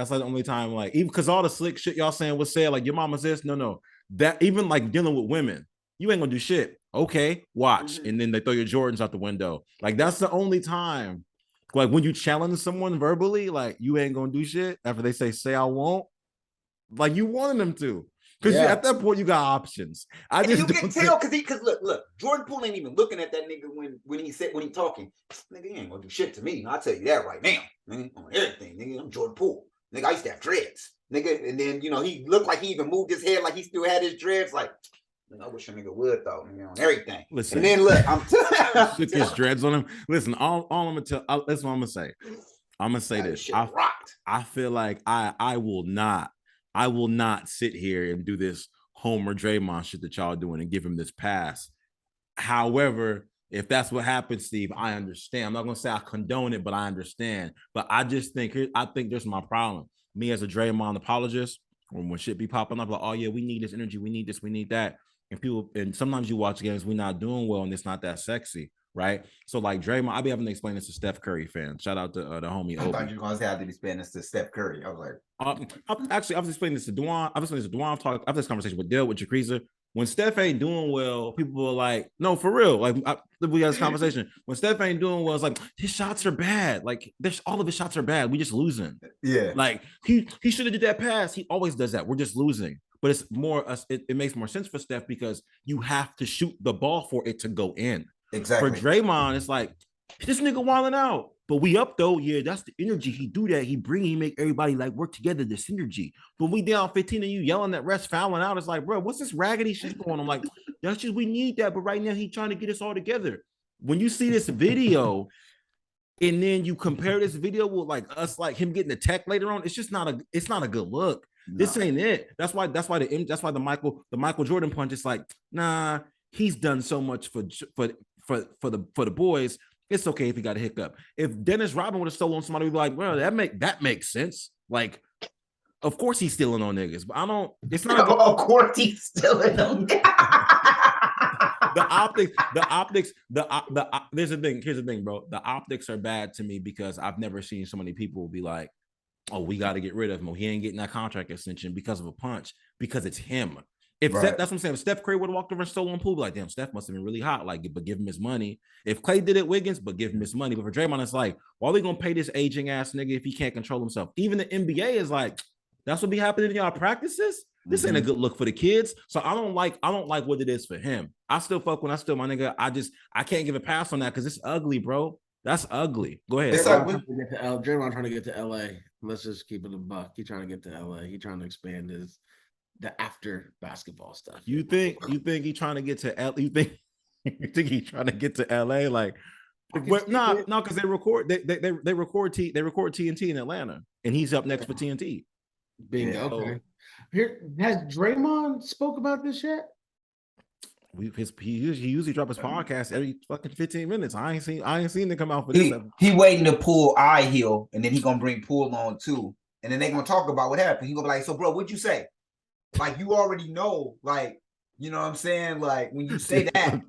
even because all the slick shit y'all saying was said, like your mama says, no. That even like dealing with women, you ain't gonna do shit. Okay, watch. Mm-hmm. And then they throw your Jordans out the window. Like that's the only time. Like when you challenge someone verbally, like you ain't gonna do shit after they say I won't, like you wanted them to. Because at that point you got options. You can tell because look, Jordan Poole ain't even looking at that nigga when he talking. Nigga, he ain't gonna do shit to me. I'll tell you that right now. Nigga, on everything, nigga. I'm Jordan Poole. Nigga, I used to have dreads. Nigga, and then he looked like he even moved his head like he still had his dreads. Like, I wish a nigga would though, nigga, on everything. Listen, and then look, I'm shook his dreads on him. Listen, all I'm gonna tell. That's what I'm gonna say. I'm gonna say this. I feel like I will not sit here and do this Homer Draymond shit that y'all doing and give him this pass. However, if that's what happens, Steve, I understand. I'm not gonna say I condone it, but I understand. But I just think there's my problem. Me as a Draymond apologist, when shit be popping up, like, oh yeah, we need this energy, we need this, we need that. And sometimes you watch games, we're not doing well, and it's not that sexy, right? So like Draymond, I'll be having to explain this to Steph Curry fans. Shout out to the homie. I thought you were gonna have to explain this to Steph Curry. I was like, I was explaining this to Dwan. I've had this conversation with Dale, with Jacreeza. When Steph ain't doing well, people are like, no, for real. Like we had this conversation. When Steph ain't doing well, it's like his shots are bad. Like all of his shots are bad. We just losing. Yeah. Like he should have did that pass. He always does that. We're just losing. But it's more. It makes more sense for Steph because you have to shoot the ball for it to go in. Exactly. For Draymond, it's like this nigga wilding out. But we up though, yeah, that's the energy. He do that. He make everybody like work together, the synergy. But we down 15 and you yelling at refs, fouling out. It's like, bro, what's this raggedy shit going on? Like, that's just, we need that. But right now he trying to get us all together. When you see this video and then you compare this video with like us, like him getting the tech later on, it's just not a good look. No. This ain't it. That's why the Michael Jordan punch is like, nah, he's done so much for the boys. It's okay if he got a hiccup. If Dennis Rodman would have stolen somebody, we'd be like, well, that makes sense. Like, of course he's stealing on niggas, but I don't. It's not. Of course he's stealing on. The optics. Here's the thing, bro. The optics are bad to me because I've never seen so many people be like, oh, we got to get rid of him. Or he ain't getting that contract extension because of a punch, because it's him. If right. That's what I'm saying. If Steph Curry would have walked over and stolen Poole, like, damn, Steph must have been really hot. Like, but give him his money. If Clay did it, Wiggins, but give him his money. But for Draymond, it's like, why are we gonna pay this aging ass nigga if he can't control himself? Even the NBA is like, that's what be happening in y'all practices. This ain't a good look for the kids. So I don't like what it is for him. I still fuck when I still my nigga. I can't give a pass on that because it's ugly, bro. That's ugly. Go ahead. Draymond trying to get to LA. Let's just keep it a buck. He trying to get to LA. He trying to expand the after basketball stuff. You think he trying to get to L? You think he trying to get to LA? Like, no, because they record TNT in Atlanta, and he's up next for TNT. Bingo. Yeah. Okay. Here, has Draymond spoke about this yet? He usually drop his podcast every fucking 15 minutes. I ain't seen it come out for this. He waiting to pull eye heel, and then he gonna bring Poole on too, and then they gonna talk about what happened. He gonna be like, "So, bro, what'd you say?" Like, you already know, like, you know what I'm saying? Like, when you say that.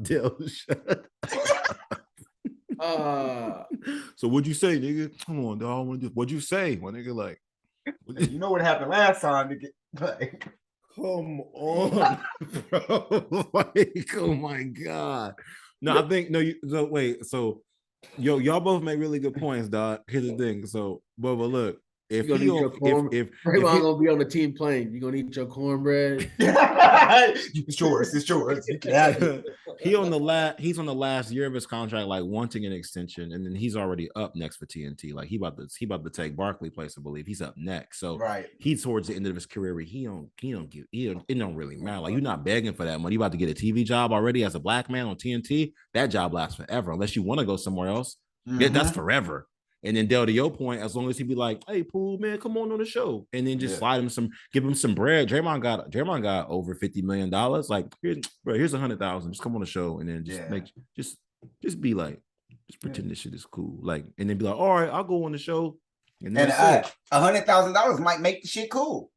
So what'd you say, nigga? Come on, dog. What'd you say, my nigga? Like, you know what happened last time, nigga? Like, come on, bro. Like, oh my god. No, I think no. So wait. So, y'all both make really good points, dog. Here's the thing. So, Bubba, look. If you're gonna eat your corn, if Draymond gonna be on the team playing, you're gonna eat your cornbread. it's yours. You can have it. He's on the last year of his contract, like wanting an extension, and then he's already up next for TNT. Like he about to take Barkley place, I believe. He's up next. So he's towards the end of his career where it don't really matter. Like you're not begging for that money. You about to get a TV job already as a black man on TNT. That job lasts forever unless you want to go somewhere else. Mm-hmm. Yeah, that's forever. And then Dale, to your point, as long as he be like, "Hey, Poole, man, come on the show," and then just slide him give him some bread. Draymond got over $50 million. Like, here's 100,000. Just come on the show, and then just be like, just pretend this shit is cool. Like, and then be like, "All right, I'll go on the show." And $100,000 might make the shit cool.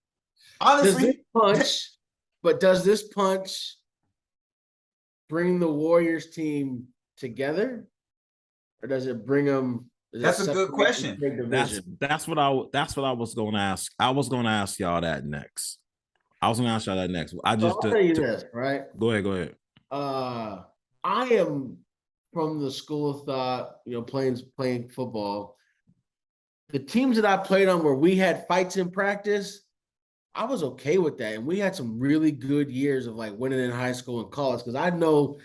Honestly, does this punch bring the Warriors team together, or does it bring them? That's a good question. That's what I was going to ask. I was going to ask y'all that next. I just tell you this, right? Go ahead. I am from the school of thought, playing football. The teams that I played on where we had fights in practice, I was okay with that. And we had some really good years of like winning in high school and college, because I know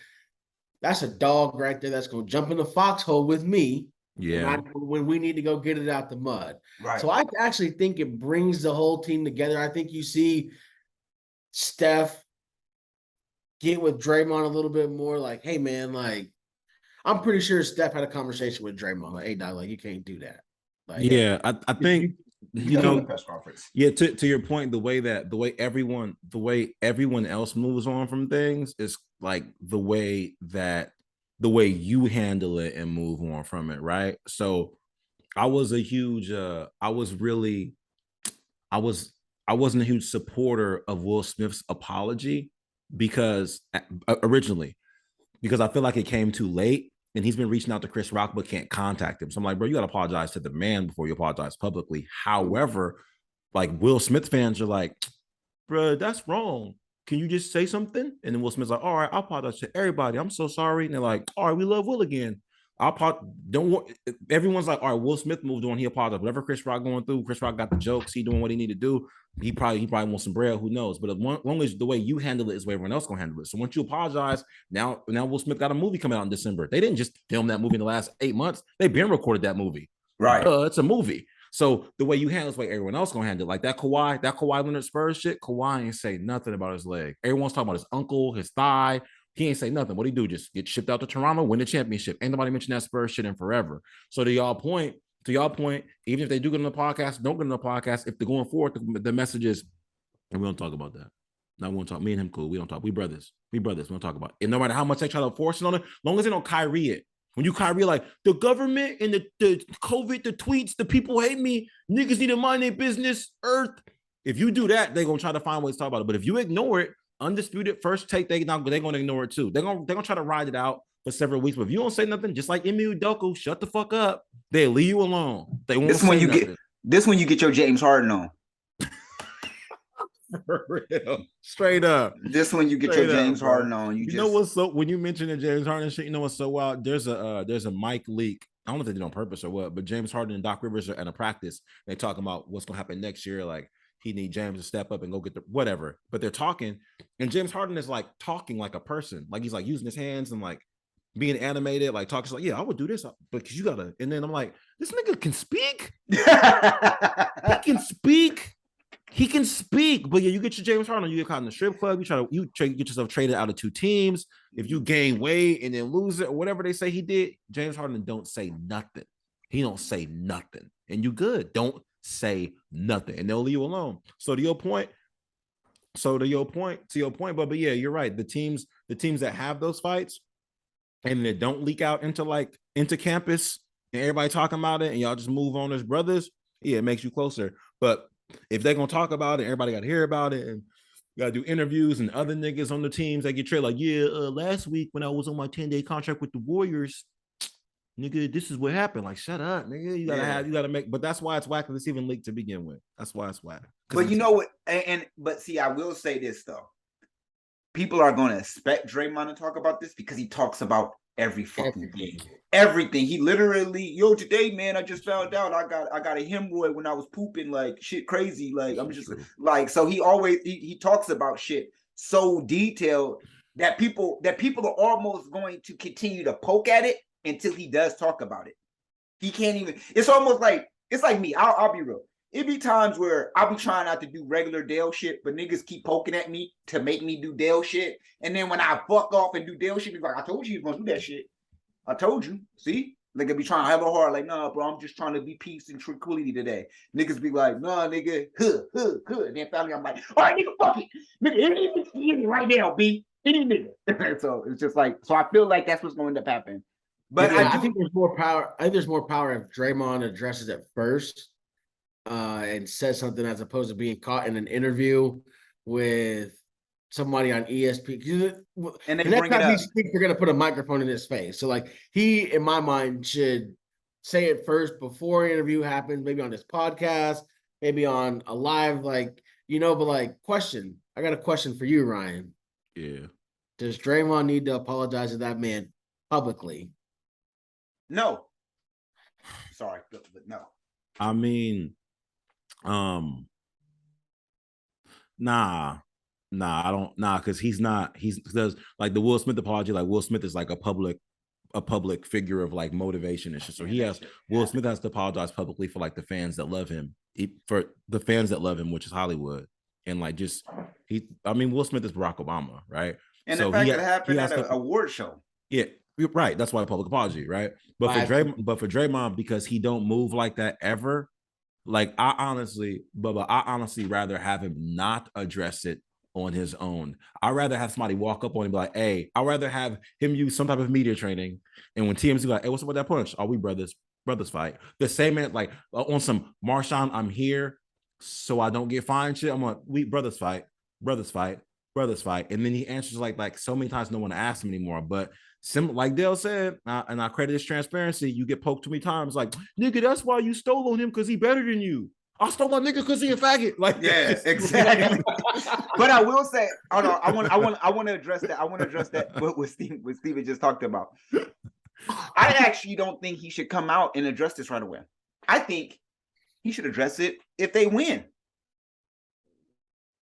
that's a dog right there that's going to jump in the foxhole with me. Yeah. When we need to go get it out the mud. Right. So I actually think it brings the whole team together. I think you see Steph get with Draymond a little bit more like, hey, man, like, I'm pretty sure Steph had a conversation with Draymond. Like, hey, dog, like, you can't do that. Like, yeah, I think, the press conference. Yeah, to your point, the way everyone else moves on from things is like the way you handle it and move on from it, right? So I wasn't a huge supporter of Will Smith's apology because originally I feel like it came too late, and he's been reaching out to Chris Rock but can't contact him. So I'm like, bro, you got to apologize to the man before you apologize publicly. However, like Will Smith fans are like, bro, that's wrong. Can you just say something? And then Will Smith's like, all right, I'll apologize to everybody. I'm so sorry. And they're like, all right, we love Will again. Everyone's like, all right, Will Smith moved on. He apologized. Whatever Chris Rock going through, Chris Rock got the jokes. He doing what he need to do. He probably wants some bread. Who knows? But as long as the way you handle it is the way everyone else gonna handle it. So once you apologize, now Will Smith got a movie coming out in December. They didn't just film that movie in the last 8 months. They've been recorded that movie. Right. It's a movie. So the way you handle is the way everyone else gonna handle it. Like that Kawhi Leonard Spurs shit, Kawhi ain't say nothing about his leg. Everyone's talking about his ankle, his thigh. He ain't say nothing. What'd he do? Just get shipped out to Toronto, win the championship. Ain't nobody mentioned that Spurs shit in forever. So to y'all point, even if they do get on the podcast, don't get on the podcast, if they're going forward, the message is, and we don't talk about that. No, we won't talk. Me and him cool. We don't talk. We brothers. We don't talk about it. And no matter how much they try to force it on it, as long as they don't Kyrie it. When you Kyrie like the government and the COVID, the tweets, the people hate me, niggas need to mind their business, earth. If you do that, they're gonna try to find ways to talk about it. But if you ignore it, undisputed first take, they're gonna ignore it too. They're gonna try to ride it out for several weeks. But if you don't say nothing, just like Emi Udoka, shut the fuck up. They leave you alone. They won't say nothing. This one you get your James Harden on. For real. Straight up. This one you get your James Harden on. You know what's so when you mention the James Harden shit, you know what's so wild? There's a mic leak. I don't know if they did it on purpose or what, but James Harden and Doc Rivers are in a practice. They talking about what's gonna happen next year. Like he need James to step up and go get the whatever. But they're talking, and James Harden is like talking like a person. Like he's like using his hands and like being animated, like talking like, yeah, I would do this, but you gotta. And then I'm like, this nigga can speak. He can speak, but yeah, you get your James Harden, you get caught in the strip club, you get yourself traded out of 2 teams. If you gain weight and then lose it or whatever they say he did, James Harden don't say nothing. He don't say nothing, and you good. Don't say nothing, and they'll leave you alone. So to your point, but yeah, you're right. The teams that have those fights and that don't leak out into campus and everybody talking about it, and y'all just move on as brothers. Yeah, it makes you closer, but. If they're gonna talk about it, everybody got to hear about it, and you gotta do interviews. And other niggas on the teams that get traded, like, yeah, last week when I was on my 10-day contract with the Warriors, nigga, this is what happened. Like, shut up, nigga. You gotta make. But that's why it's whack. It's even leaked to begin with. That's why it's whack. But you know what? But see, I will say this though. People are going to expect Draymond to talk about this because he talks about every fucking thing. Everything. He literally, today, man, I just found out I got a hemorrhoid when I was pooping, like shit crazy. Like I'm just like, so he always he talks about shit so detailed that people are almost going to continue to poke at it until he does talk about it. He can't even. It's almost like it's like me. I'll be real. It be times where I'll be trying not to do regular Dale shit, but niggas keep poking at me to make me do Dale shit. And then when I fuck off and do Dale shit, it's like, I told you was gonna do that shit. I told you. See? Nigga be trying hella hard, like, nah, bro, I'm just trying to be peace and tranquility today. Niggas be like, nah, nigga, huh. And then finally I'm like, all right, nigga, fuck it. Nigga, any right now, B. Any nigga. So it's just like, so I feel like that's what's going to end up happening. But I think there's more power. I think there's more power if Draymond addresses it first. And says something as opposed to being caught in an interview with somebody on ESPN. And then next time he speaks, they're gonna put a microphone in his face. So like he, in my mind, should say it first before an interview happens, maybe on this podcast, maybe on a live, like, but like question. I got a question for you, Ryan. Yeah. Does Draymond need to apologize to that man publicly? No. Sorry, but no. I mean, I don't because he's because like the Will Smith apology, like Will Smith is like a public figure of like motivation and shit. So Will Smith has to apologize publicly for like the fans that love him, which is Hollywood. And like Will Smith is Barack Obama, right? And so the fact that it happened at an award show. Yeah, right. That's why a public apology, right? But for Draymond, because he don't move like that ever. Like I honestly rather have him not address it on his own. I'd rather have somebody walk up on him and be like, hey, I'd rather have him use some type of media training. And when TMZ like, hey, what's up with that punch? Are we brothers fight? The same man, like on some Marshawn, I'm here so I don't get fined shit. I'm like, we brothers fight. And then he answers like so many times no one asks him anymore. But like Dale said, and I credit his transparency, you get poked too many times, like, nigga, that's why you stole on him because he better than you. I stole my nigga because he a faggot. Like, yeah, exactly. But I will say, I want to address that. I want to address that what Steven just talked about. I actually don't think he should come out and address this right away. I think he should address it if they win.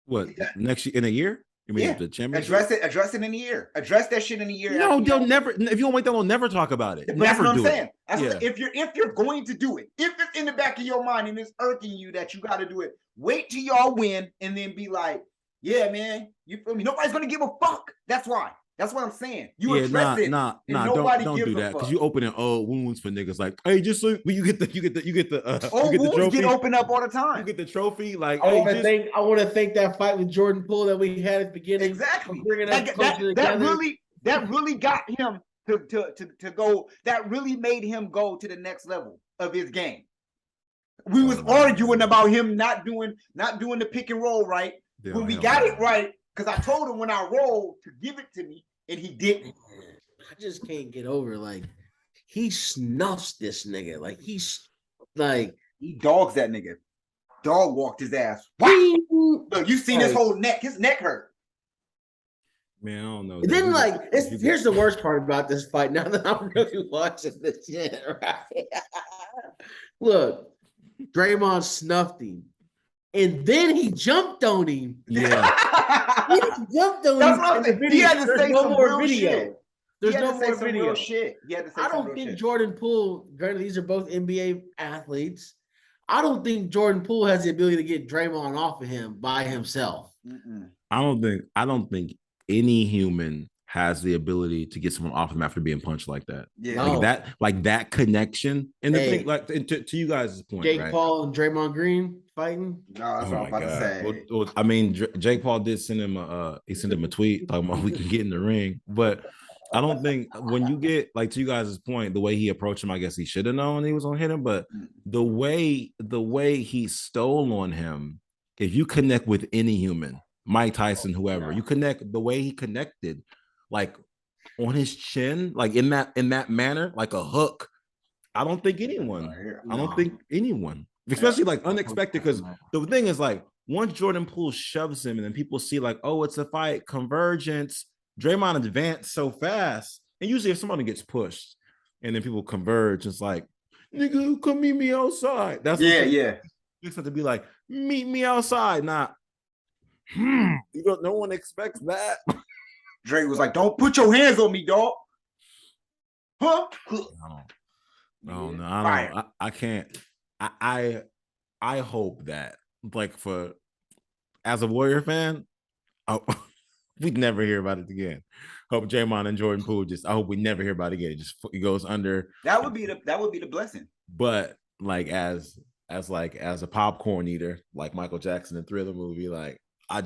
What, next year, in a year? You mean the championship? Address it in a year. Address that shit in a year. No, they'll never. If you don't wait, they'll never talk about it. That's what I'm saying. If you're going to do it, if it's in the back of your mind and it's irking you that you got to do it, wait till y'all win and then be like, yeah, man, you feel me? Nobody's gonna give a fuck. That's why. That's what I'm saying. You address it. Don't do that because you opening old wounds for niggas. Like, hey, just so you get the old wounds trophy. Get opened up all the time. You get the trophy. Like, I want to thank that fight with Jordan Poole that we had at the beginning. Exactly. That really got him to go. That really made him go to the next level of his game. We was arguing about him not doing the pick and roll right. When we got it right, because I told him when I rolled to give it to me. And he didn't. I just can't get over like he snuffs this nigga. Like he's like he dogs that nigga. Dog walked his ass. Look, you seen his whole neck. His neck hurt. Man, I don't know. Then here's the worst part about this fight. Now that I'm really watching this shit, right? Look, Draymond snuffed him. And then he jumped on him. Yeah. He jumped on him. In the video. He had to say no some more real video. Shit. There's no more video. Shit. I don't think Jordan Poole, granted, these are both NBA athletes. I don't think Jordan Poole has the ability to get Draymond off of him by himself. I don't think any human has the ability to get someone off him after being punched like that. Yeah, like that connection. And the thing, like to you guys' point, Jake right? Paul and Draymond Green fighting. No, that's what I'm about to say. Well, I mean, Jake Paul did send him a tweet talking about we can get in the ring, but I don't think when you get like to you guys' point, the way he approached him, I guess he should have known he was gonna hit him, but the way he stole on him, if you connect with any human, Mike Tyson, whoever, you connect the way he connected. Like on his chin, like in that manner, like a hook, I don't think anyone. I don't think anyone, especially like unexpected. Because the thing is, like, once Jordan Poole shoves him, and then people see like, oh, it's a fight, convergence. Draymond advanced so fast, and usually if somebody gets pushed, and then people converge, it's like, nigga, come meet me outside. That's yeah. You have to be like, meet me outside. Not, you don't. No one expects that. Dre was like, "Don't put your hands on me, dog." Huh? No, I can't. I hope that, like, for as a Warrior fan, we'd never hear about it again. Hope Draymond and Jordan Poole I hope we never hear about it again. It goes under. That would be the blessing. But like as a popcorn eater, like Michael Jackson in Thriller movie, like I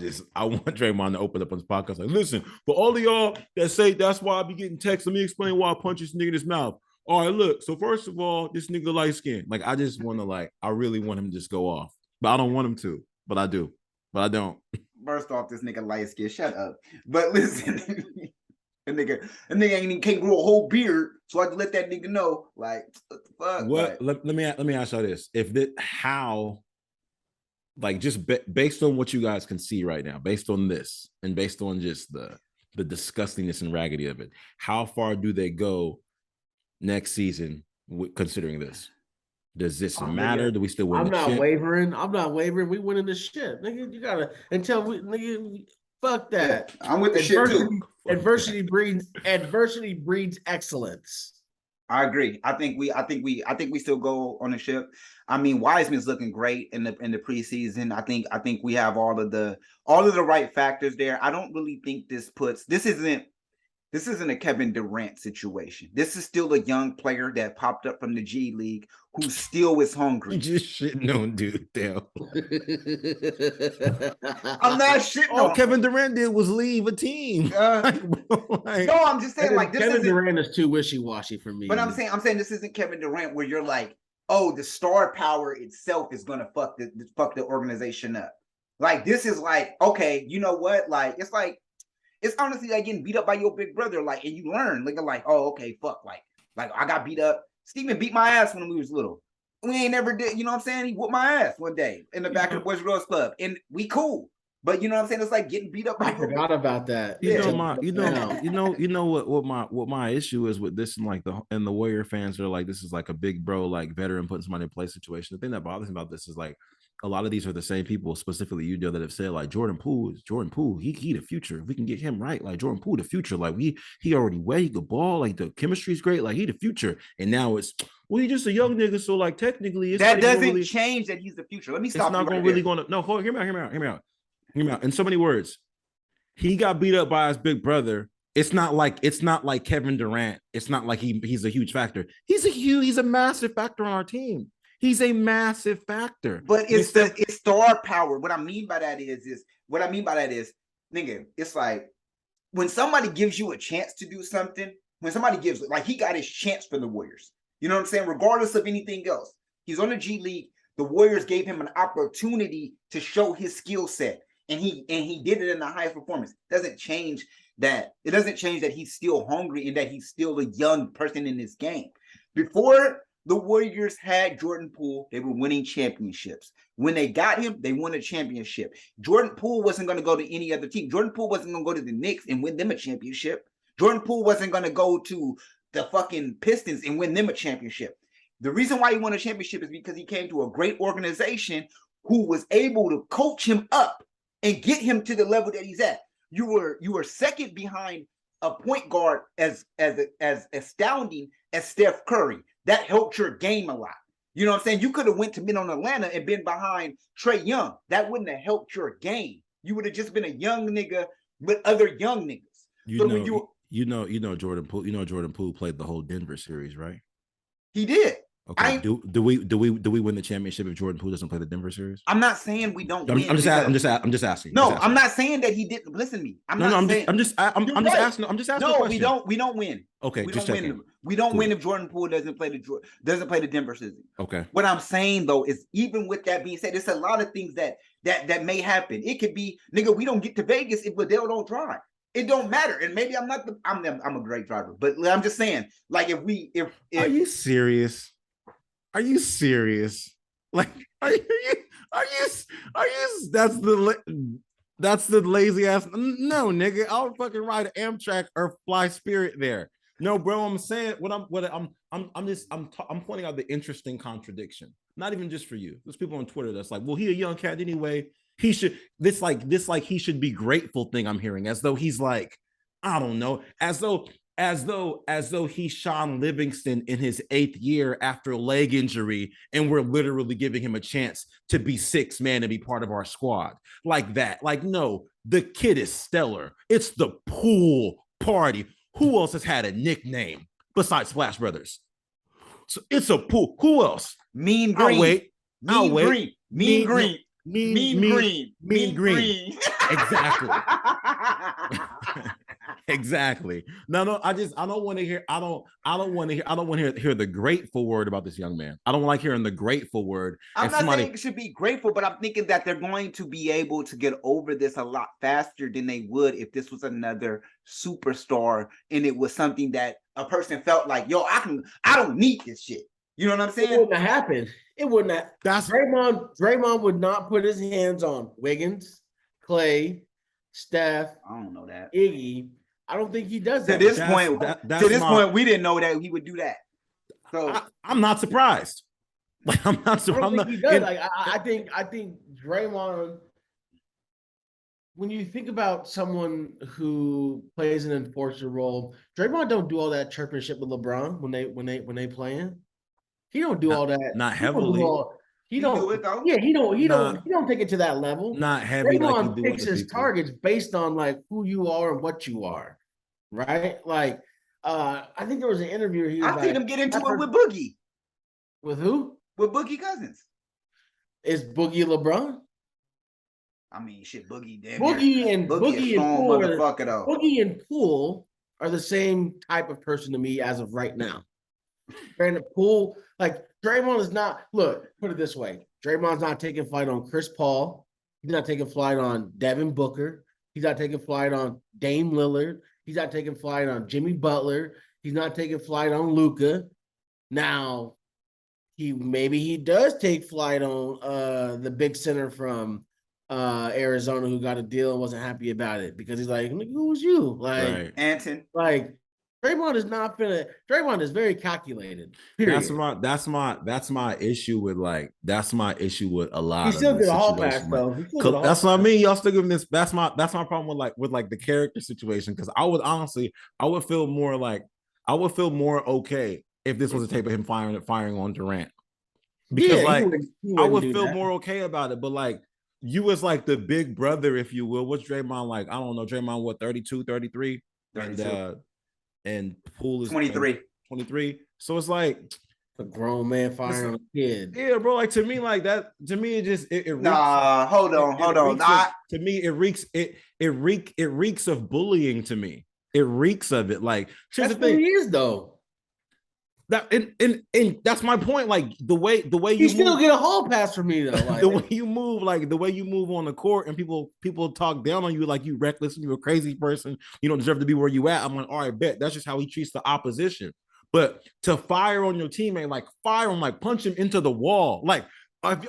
want Draymond to open up on his podcast like, listen, for all of y'all that say that's why I be getting texts, let me explain why I punch this nigga in his mouth. All right, look. So first of all, this nigga light skin. Like, I just want to I really want him to just go off, but I don't want him to. But I do. But I don't. First off, this nigga light skin. Shut up. But listen, a nigga ain't even can't grow a whole beard, so I had to let that nigga know. Like, fuck. What? Let me ask y'all this: how, like, just based on what you guys can see right now, based on this, and based on just the disgustingness and raggedy of it, how far do they go next season, considering this? Does this matter? Do we still win? I'm not wavering. We winning the shit, nigga. You gotta fuck that. I'm with the shit too. Adversity breeds excellence. I agree. I think we still go on the ship. I mean, Wiseman's looking great in the preseason. I think we have all of the right factors there. I don't really think this isn't a Kevin Durant situation. This is still a young player that popped up from the G League who still is hungry. You just shitting on dude, Dale. I'm not shitting on all Kevin Durant did was leave a team. No, I'm just saying, like, Kevin Durant is too wishy-washy for me. But I'm saying this isn't Kevin Durant where you're like, oh, the star power itself is gonna fuck the organization up. Like, this is like, okay, you know what? Like, it's honestly like getting beat up by your big brother, like, and you learn, like, oh, okay, fuck, like I got beat up. Steven beat my ass when we was little. We ain't never did, you know what I'm saying? He whooped my ass one day in the back of the Boys Girls Club, and we cool. But you know what I'm saying? It's like getting beat up by. I forgot about that. You know what my issue is with this, and like the Warrior fans are like, this is like a big bro, like veteran putting somebody in place situation. The thing that bothers me about this is like, a lot of these are the same people, specifically you, that have said like Jordan Poole. He the future. If we can get him right, like Jordan Poole, the future. Like he already he could ball. Like the chemistry's great. Like he the future. And now it's he's just a young nigga. So like technically, it's that doesn't really change that he's the future. Let me stop. It's not going really going to. No, hold. Hear me out. In so many words, he got beat up by his big brother. It's not like Kevin Durant. It's not like he's a huge factor. He's a massive factor on our team. He's a massive factor. But it's star power. What I mean by that is, nigga, it's like when somebody gives you a chance to do something, when somebody gives, like, he got his chance for the Warriors. You know what I'm saying? Regardless of anything else. He's on the G League. The Warriors gave him an opportunity to show his skill set. And he did it in the highest performance. It doesn't change that he's still hungry and that he's still a young person in this game. Before the Warriors had Jordan Poole, they were winning championships. When they got him, they won a championship. Jordan Poole wasn't going to go to any other team. Jordan Poole wasn't going to go to the Knicks and win them a championship. Jordan Poole wasn't going to go to the fucking Pistons and win them a championship. The reason why he won a championship is because he came to a great organization who was able to coach him up and get him to the level that he's at. You were second behind a point guard as astounding as Steph Curry. That helped your game a lot. You know what I'm saying? You could have went to mid on Atlanta and been behind Trae Young. That wouldn't have helped your game. You would have just been a young nigga with other young niggas. Jordan Poole. You know Jordan Poole played the whole Denver series, right? He did. Okay. Do we win the championship if Jordan Poole doesn't play the Denver series? I'm not saying we don't. I'm just asking. No, I'm not saying that he didn't. Listen to me. I'm just asking. No, we don't win. Okay, we don't win if Jordan Poole doesn't play the Denver series. Okay. What I'm saying though is, even with that being said, there's a lot of things that may happen. It could be, nigga, we don't get to Vegas if Liddell don't drive. It don't matter. And maybe I'm a great driver, but I'm just saying, like, if are you serious? Are you serious? Like, are you? Are you? Are you? That's the lazy ass. No, nigga, I'll fucking ride an Amtrak or fly Spirit there. No, bro. I'm saying I'm pointing out the interesting contradiction. Not even just for you. There's people on Twitter that's like, well, he a young cat anyway. He should this he should be grateful thing I'm hearing, as though he's like, I don't know, as though he's Sean Livingston in his 8th year after a leg injury, and we're literally giving him a chance to be 6th man and be part of our squad like that. Like, no, the kid is stellar. It's the Poole party. Who else has had a nickname besides Splash Brothers? So it's a Poole. Who else? Mean Green. I'll wait. Mean Green. Mean Green. Exactly. Exactly. No, I don't want to hear the grateful word about this young man. I don't like hearing the grateful word. I'm not saying it should be grateful, but I'm thinking that they're going to be able to get over this a lot faster than they would if this was another superstar and it was something that a person felt like, yo, I don't need this shit. You know what I'm saying? It wouldn't have happened. It wouldn't have. Draymond would not put his hands on Wiggins, Clay, Steph. I don't know that. Iggy. I don't think he does that. To this point, we didn't know that he would do that. So I'm not surprised. Like, I'm not surprised. I think Draymond, when you think about someone who plays an enforcer role, Draymond don't do all that chirping shit with LeBron when they playing. He don't do all that. Not heavily. He don't do it though. Yeah, he don't take it to that level. Not heavy. Draymond like picks his targets based on like who you are and what you are, right? Like, I think there was an interview. I seen him get into it with Boogie. With who? With Boogie Cousins. Is Boogie LeBron? I mean, shit, Boogie and Poole. Boogie and Poole are the same type of person to me as of right now. Brandon Poole, like Draymond is not. Look, put it this way: Draymond's not taking flight on Chris Paul. He's not taking flight on Devin Booker. He's not taking flight on Dame Lillard. He's not taking flight on Jimmy Butler. He's not taking flight on Luka. Now, he does take flight on the big center from Arizona who got a deal and wasn't happy about it because he's like, who's you? Like, right. Anton. Like, Draymond is not finna. Draymond is very calculated. Period. That's my issue with a lot. He still get a hall pass though. That's what I mean. Y'all still giving this. That's my problem with the character situation. Because I would feel more okay if this was a tape of him firing on Durant. Because I would feel more okay about it. But like, you as like the big brother, if you will. What's Draymond like? I don't know. Draymond, what, 32, 33? 32. And Poole is 23. 23. So it's like a grown man firing a kid. Yeah, bro. Like, to me, like that. To me, it just it nah. Hold on. To me, it reeks of bullying. To me, it reeks of it. Like, that's what it is, though. That and that's my point. Like the way you still get a hall pass from me though. Like, the way you move on the court, and people talk down on you like you reckless and you're a crazy person. You don't deserve to be where you at. I'm like, all right, bet. That's just how he treats the opposition. But to fire on your teammate, like fire him, like punch him into the wall. Like,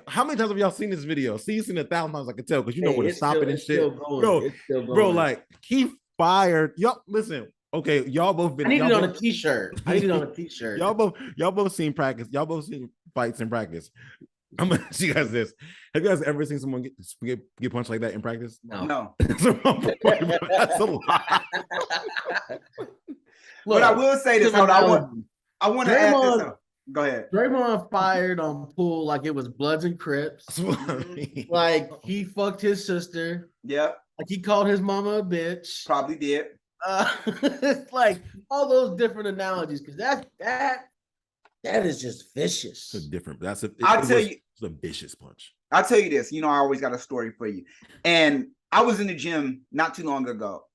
how many times have y'all seen this video? See, you've seen it 1,000 times. I can tell because you know where to stop it and shit, bro. Like, he fired y'all. Listen. Okay, y'all both been. I need it on a t-shirt. Y'all both seen practice. Y'all both seen fights in practice. I'm gonna ask you guys this: have you guys ever seen someone get punched like that in practice? No. That's a lot. But I will say this. I want to add this up. Go ahead. Draymond fired on Poole like it was Bloods and Crips. That's what I mean. Like, he fucked his sister. Yep. Like, he called his mama a bitch. Probably did. It's like all those different analogies, because that is just vicious. It's different. It's a vicious punch. I'll tell you this. You know, I always got a story for you. And I was in the gym not too long ago.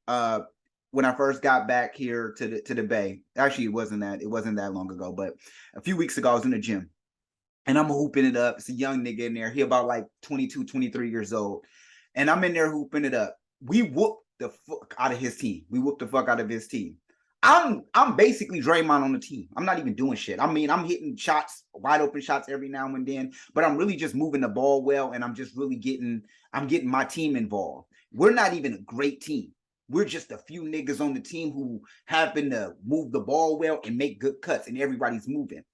When I first got back here to the Bay. Actually, it wasn't that long ago, but a few weeks ago I was in the gym and I'm hooping it up. It's a young nigga in there. He about like 22, 23 years old. And I'm in there hooping it up. We whooped the fuck out of his team. We whooped the fuck out of his team. I'm basically Draymond on the team. I'm not even doing shit. I mean, I'm hitting shots, wide open shots every now and then, but I'm really just moving the ball well, and I'm just really getting my team involved. We're not even a great team. We're just a few niggas on the team who happen to move the ball well and make good cuts, and everybody's moving.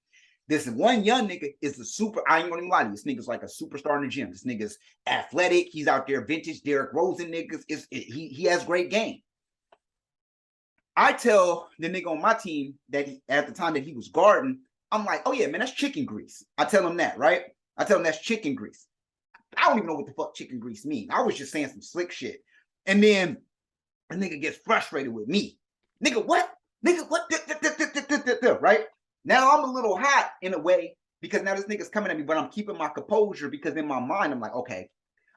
This one young nigga is a super. I ain't gonna even lie to you. This nigga's like a superstar in the gym. This nigga's athletic. He's out there, vintage Derrick Rosen niggas. He has great game. I tell the nigga on my team that at the time that he was guarding, I'm like, oh yeah, man, that's chicken grease. I tell him that, right? I tell him that's chicken grease. I don't even know what the fuck chicken grease mean. I was just saying some slick shit. And then a nigga gets frustrated with me. Nigga, what? Nigga, what? Right? Now I'm a little hot in a way because now this nigga's coming at me, but I'm keeping my composure because in my mind, I'm like, okay,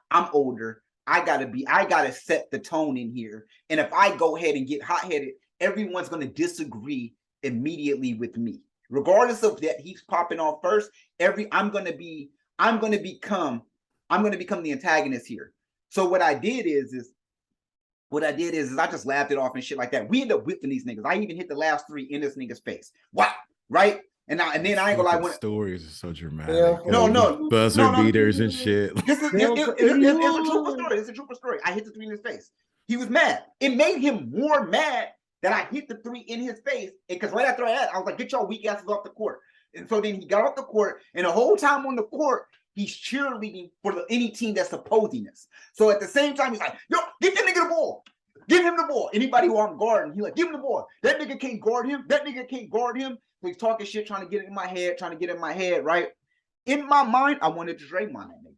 I'm older. I gotta set the tone in here. And if I go ahead and get hot-headed, everyone's gonna disagree immediately with me. Regardless of that, he's popping off first. I'm gonna become the antagonist here. So what I did is I just laughed it off and shit like that. We end up whipping these niggas. I even hit the last 3 in this nigga's face. What? Right? And then I ain't gonna lie. Stories are so dramatic. No, buzzer beaters and shit. It's a trooper story. It's a trooper story. I hit the 3 in his face. He was mad. It made him more mad that I hit the 3 in his face. Because right after I was like, get y'all weak asses off the court. And so then he got off the court, and the whole time on the court, he's cheerleading for any team that's opposing us. So at the same time, he's like, yo, get that nigga the ball. Give him the ball. Anybody who I'm guarding, he's like, give him the ball. That nigga can't guard him. That nigga can't guard him. So he's talking shit, trying to get it in my head, right? In my mind, I wanted to Draymond that nigga.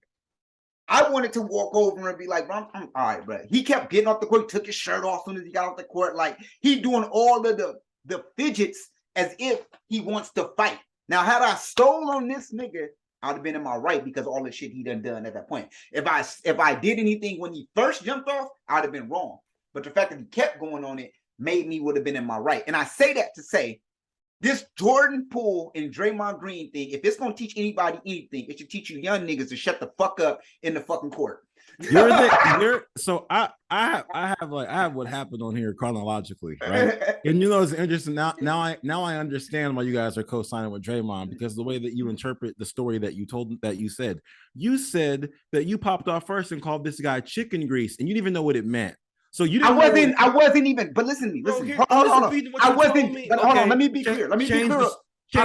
I wanted to walk over and be like, bro, I'm all right, bro. He kept getting off the court, took his shirt off as soon as he got off the court. Like, he doing all of the fidgets as if he wants to fight. Now, had I stole on this nigga, I'd have been in my right because all the shit he done at that point. If I did anything when he first jumped off, I'd have been wrong. But the fact that he kept going on it made me would have been in my right. And I say that to say, this Jordan Poole and Draymond Green thing, if it's gonna teach anybody anything, it should teach you young niggas to shut the fuck up in the fucking court. So I have what happened on here chronologically, right? And you know it's interesting. Now I understand why you guys are co-signing with Draymond, because the way that you interpret the story that you told, that you said that you popped off first and called this guy chicken grease, and you didn't even know what it meant. So you didn't I wasn't even, but listen to me. Hold on. I wasn't, but hold on, let me be clear. I'm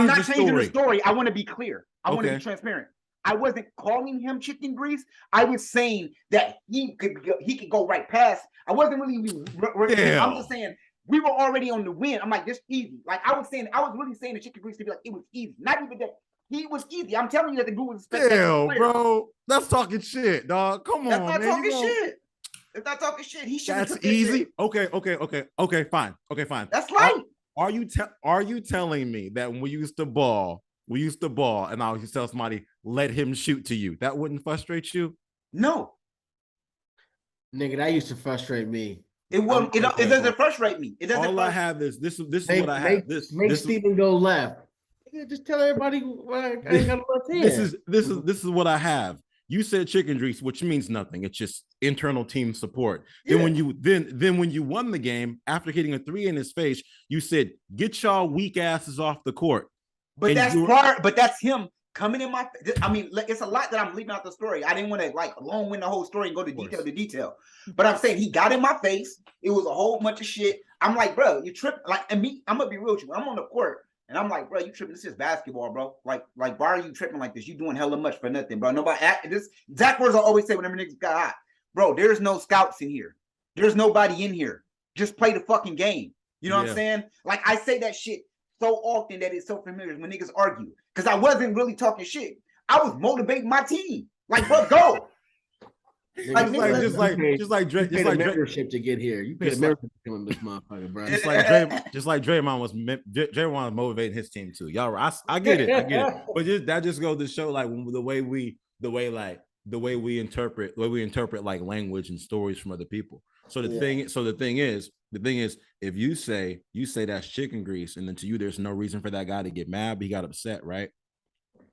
not changing the story. I want to be clear. I want to be transparent. I wasn't calling him chicken grease. I was saying that he could go right past. I wasn't really I'm just saying we were already on the win. I'm like, this easy. Like I was really saying the chicken grease to be like, it was easy. Not even that he was easy. I'm telling you that the dude was damn, bro. That's talking shit, dog. Come on, that's not man. Talking shit. It's not talking shit. He should. That's easy. Okay, fine. That's light. Are you telling me that when we used to ball, and I used to tell somebody, let him shoot to you, that wouldn't frustrate you? No. Nigga, that used to frustrate me. It won't. It doesn't frustrate me. It doesn't. All I have is this is what I have. Make Steven go left. Just tell everybody I ain't got this is what I have. You said chicken grease, which means nothing. It's just internal team support. Yeah. Then when you won the game after hitting a 3 in his face, you said, "Get y'all weak asses off the court." But that's him coming in my. I mean, it's a lot that I'm leaving out the story. I didn't want to like long win the whole story and go to detail. But I'm saying he got in my face. It was a whole bunch of shit. I'm like, bro, you tripping? Like, and me, I'm gonna be real with you. I'm on the court. And I'm like, bro, you tripping? This is basketball, bro. Like, why are you tripping like this? You doing hella much for nothing, bro. Nobody. This Zach words I always say whenever niggas got hot, bro. There's no scouts in here. There's nobody in here. Just play the fucking game. You know what I'm saying? Like I say that shit so often that it's so familiar when niggas argue, because I wasn't really talking shit. I was motivating my team. Like, bro, go. Just like membership to get here. You paid a membership to come in this motherfucker, bro. Just like Draymond was motivating his team too. Y'all, I get it. But that just goes to show like the way we interpret like language and stories from other people. So the thing is, if you say that's chicken grease, and then to you there's no reason for that guy to get mad, but he got upset, right?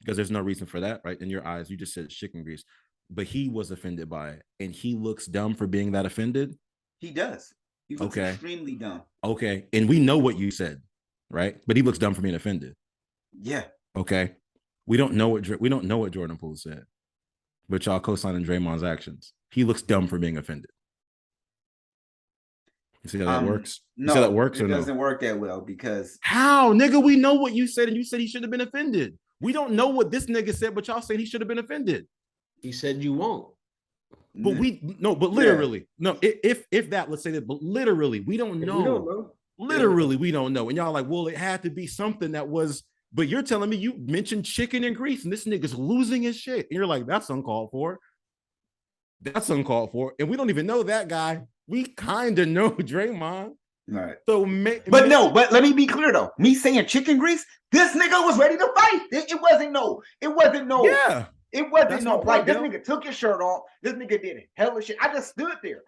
Because there's no reason for that, right? In your eyes, you just said it's chicken grease. But he was offended by it, and he looks dumb for being that offended. He does. He looks extremely dumb. Okay. And we know what you said, right? But he looks dumb for being offended. Yeah. Okay. We don't know what Jordan Poole said, but y'all co-signing Draymond's actions. He looks dumb for being offended. You see how that works? You see how that works or no? It doesn't work that well because how, nigga? We know what you said, and you said he should have been offended. We don't know what this nigga said, but y'all saying he should have been offended. He said you won't. But but literally, no. If that, let's say that, but literally, we don't know. We don't know. Literally, we don't know. And y'all like, well, it had to be something that was. But you're telling me you mentioned chicken and grease, and this nigga's losing his shit. And you're like, that's uncalled for. That's uncalled for. And we don't even know that guy. We kind of know Draymond. Right. So, but let me be clear though. Me saying chicken grease, this nigga was ready to fight. It wasn't no. Yeah. It wasn't no. Like this nigga took his shirt off. This nigga did it. Hell of shit. I just stood there.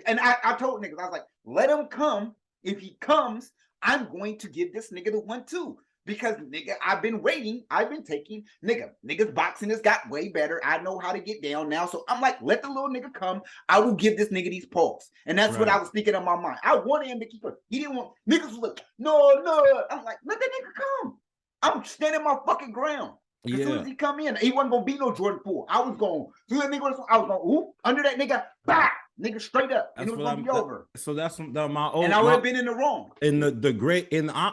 And I told niggas, I was like, let him come. If he comes, I'm going to give this nigga the 1-2. Because nigga, I've been waiting. I've been taking niggas boxing has got way better. I know how to get down now. So I'm like, let the little nigga come. I will give this nigga these paws. And that's what I was thinking in my mind. I wanted him to keep it. He didn't want niggas was like, no. I'm like, let the nigga come. I'm standing my fucking ground. As soon as he come in, he wasn't gonna be no Jordan Poole. I was going, I was going, whoop, under that nigga, bah, nigga straight up. And it was gonna be over. So that's my old. And I would have been in the wrong. And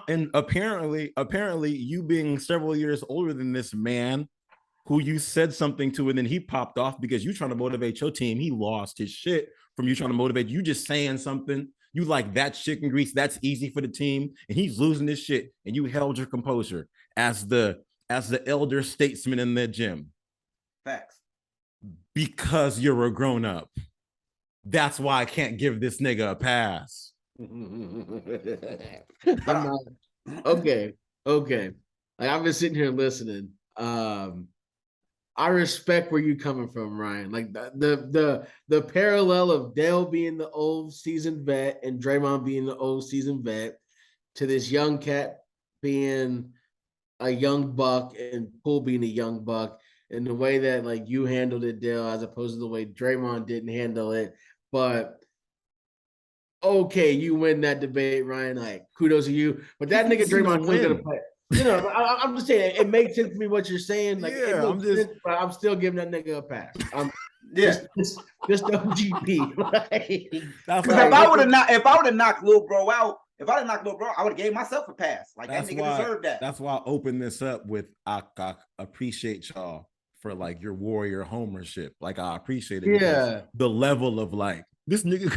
and apparently you being several years older than this man who you said something to, and then he popped off because you trying to motivate your team. He lost his shit from you trying to motivate you just saying something. You like that chicken grease, that's easy for the team, and he's losing his shit, and you held your composure as the elder statesman in the gym. Facts. Because you're a grown-up. That's why I can't give this nigga a pass. I'm not. Okay. Like, I've been sitting here listening. I respect where you're coming from, Ryan. Like the parallel of Dale being the old seasoned vet and Draymond being the old seasoned vet to this young cat being a young buck and Poole being a young buck, and the way that like you handled it, Dale, as opposed to the way Draymond didn't handle it. But okay, you win that debate, Ryan. Like, kudos to you. But that nigga Draymond still gonna play. You know, I'm just saying it makes sense to me what you're saying. Like, but I'm still giving that nigga a pass. Just OGP. Because if I would have knocked Lil Bro out. If I didn't knock Lil Bro, I would have gave myself a pass. Like, that nigga deserved that. That's why I opened this up with I appreciate y'all for like your warrior homership. Like, I appreciate it. Yeah. The level of like this nigga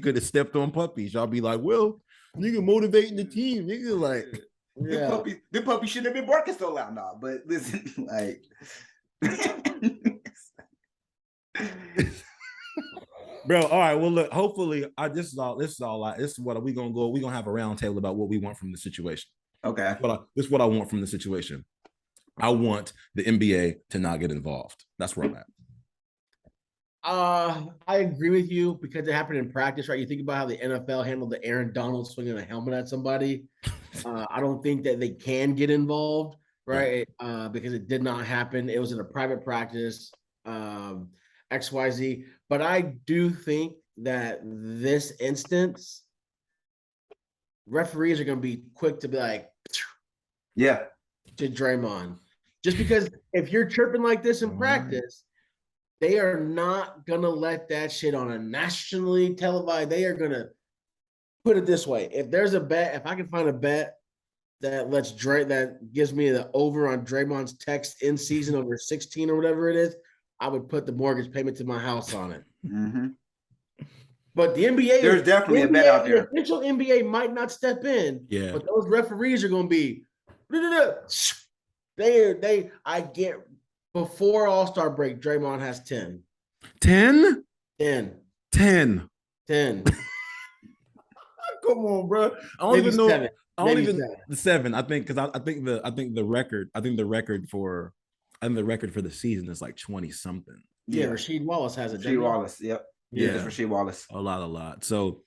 could have stepped on puppies. Y'all be like, well, nigga motivating the team. Nigga like the puppy shouldn't have been barking so loud now. But listen, like bro, all right. Well, look. Hopefully, this is what we gonna go. We gonna have a round table about what we want from the situation. Okay. This is what I want from the situation. I want the NBA to not get involved. That's where I'm at. I agree with you because it happened in practice, right? You think about how the NFL handled the Aaron Donald swinging a helmet at somebody. I don't think that they can get involved, right? Because it did not happen. It was in a private practice. XYZ, but I do think that this instance, referees are going to be quick to be like, yeah, to Draymond, just because if you're chirping like this in practice, they are not going to let that shit on a nationally televised. They are going to put it this way: if there's a bet, if I can find a bet that that gives me the over on Draymond's text in season over 16 or whatever it is, I would put the mortgage payment to my house on it. Mm-hmm. But the NBA, there's definitely a bet out there. The official NBA might not step in. Yeah. But those referees are going to be. I get before All-Star break, Draymond has 10. 10? 10. 10. 10. Come on, bro. I don't Maybe even know. 7. I don't even 7. I think because I think the record for the season is like 20 something. Yeah, Rasheed Wallace has it. Rasheed Wallace, yep. Yeah, it's Rasheed Wallace. A lot. So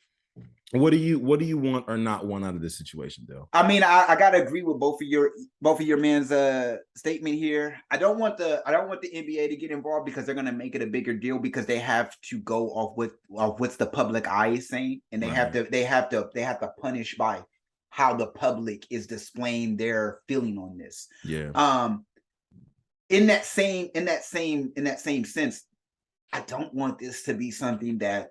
What do you want or not want out of this situation, though? I mean, I gotta agree with both of your men's statement here. I don't want the NBA to get involved because they're gonna make it a bigger deal because they have to go off what's the public eye is saying, and they have to punish by how the public is displaying their feeling on this. Yeah. In that same sense, I don't want this to be something that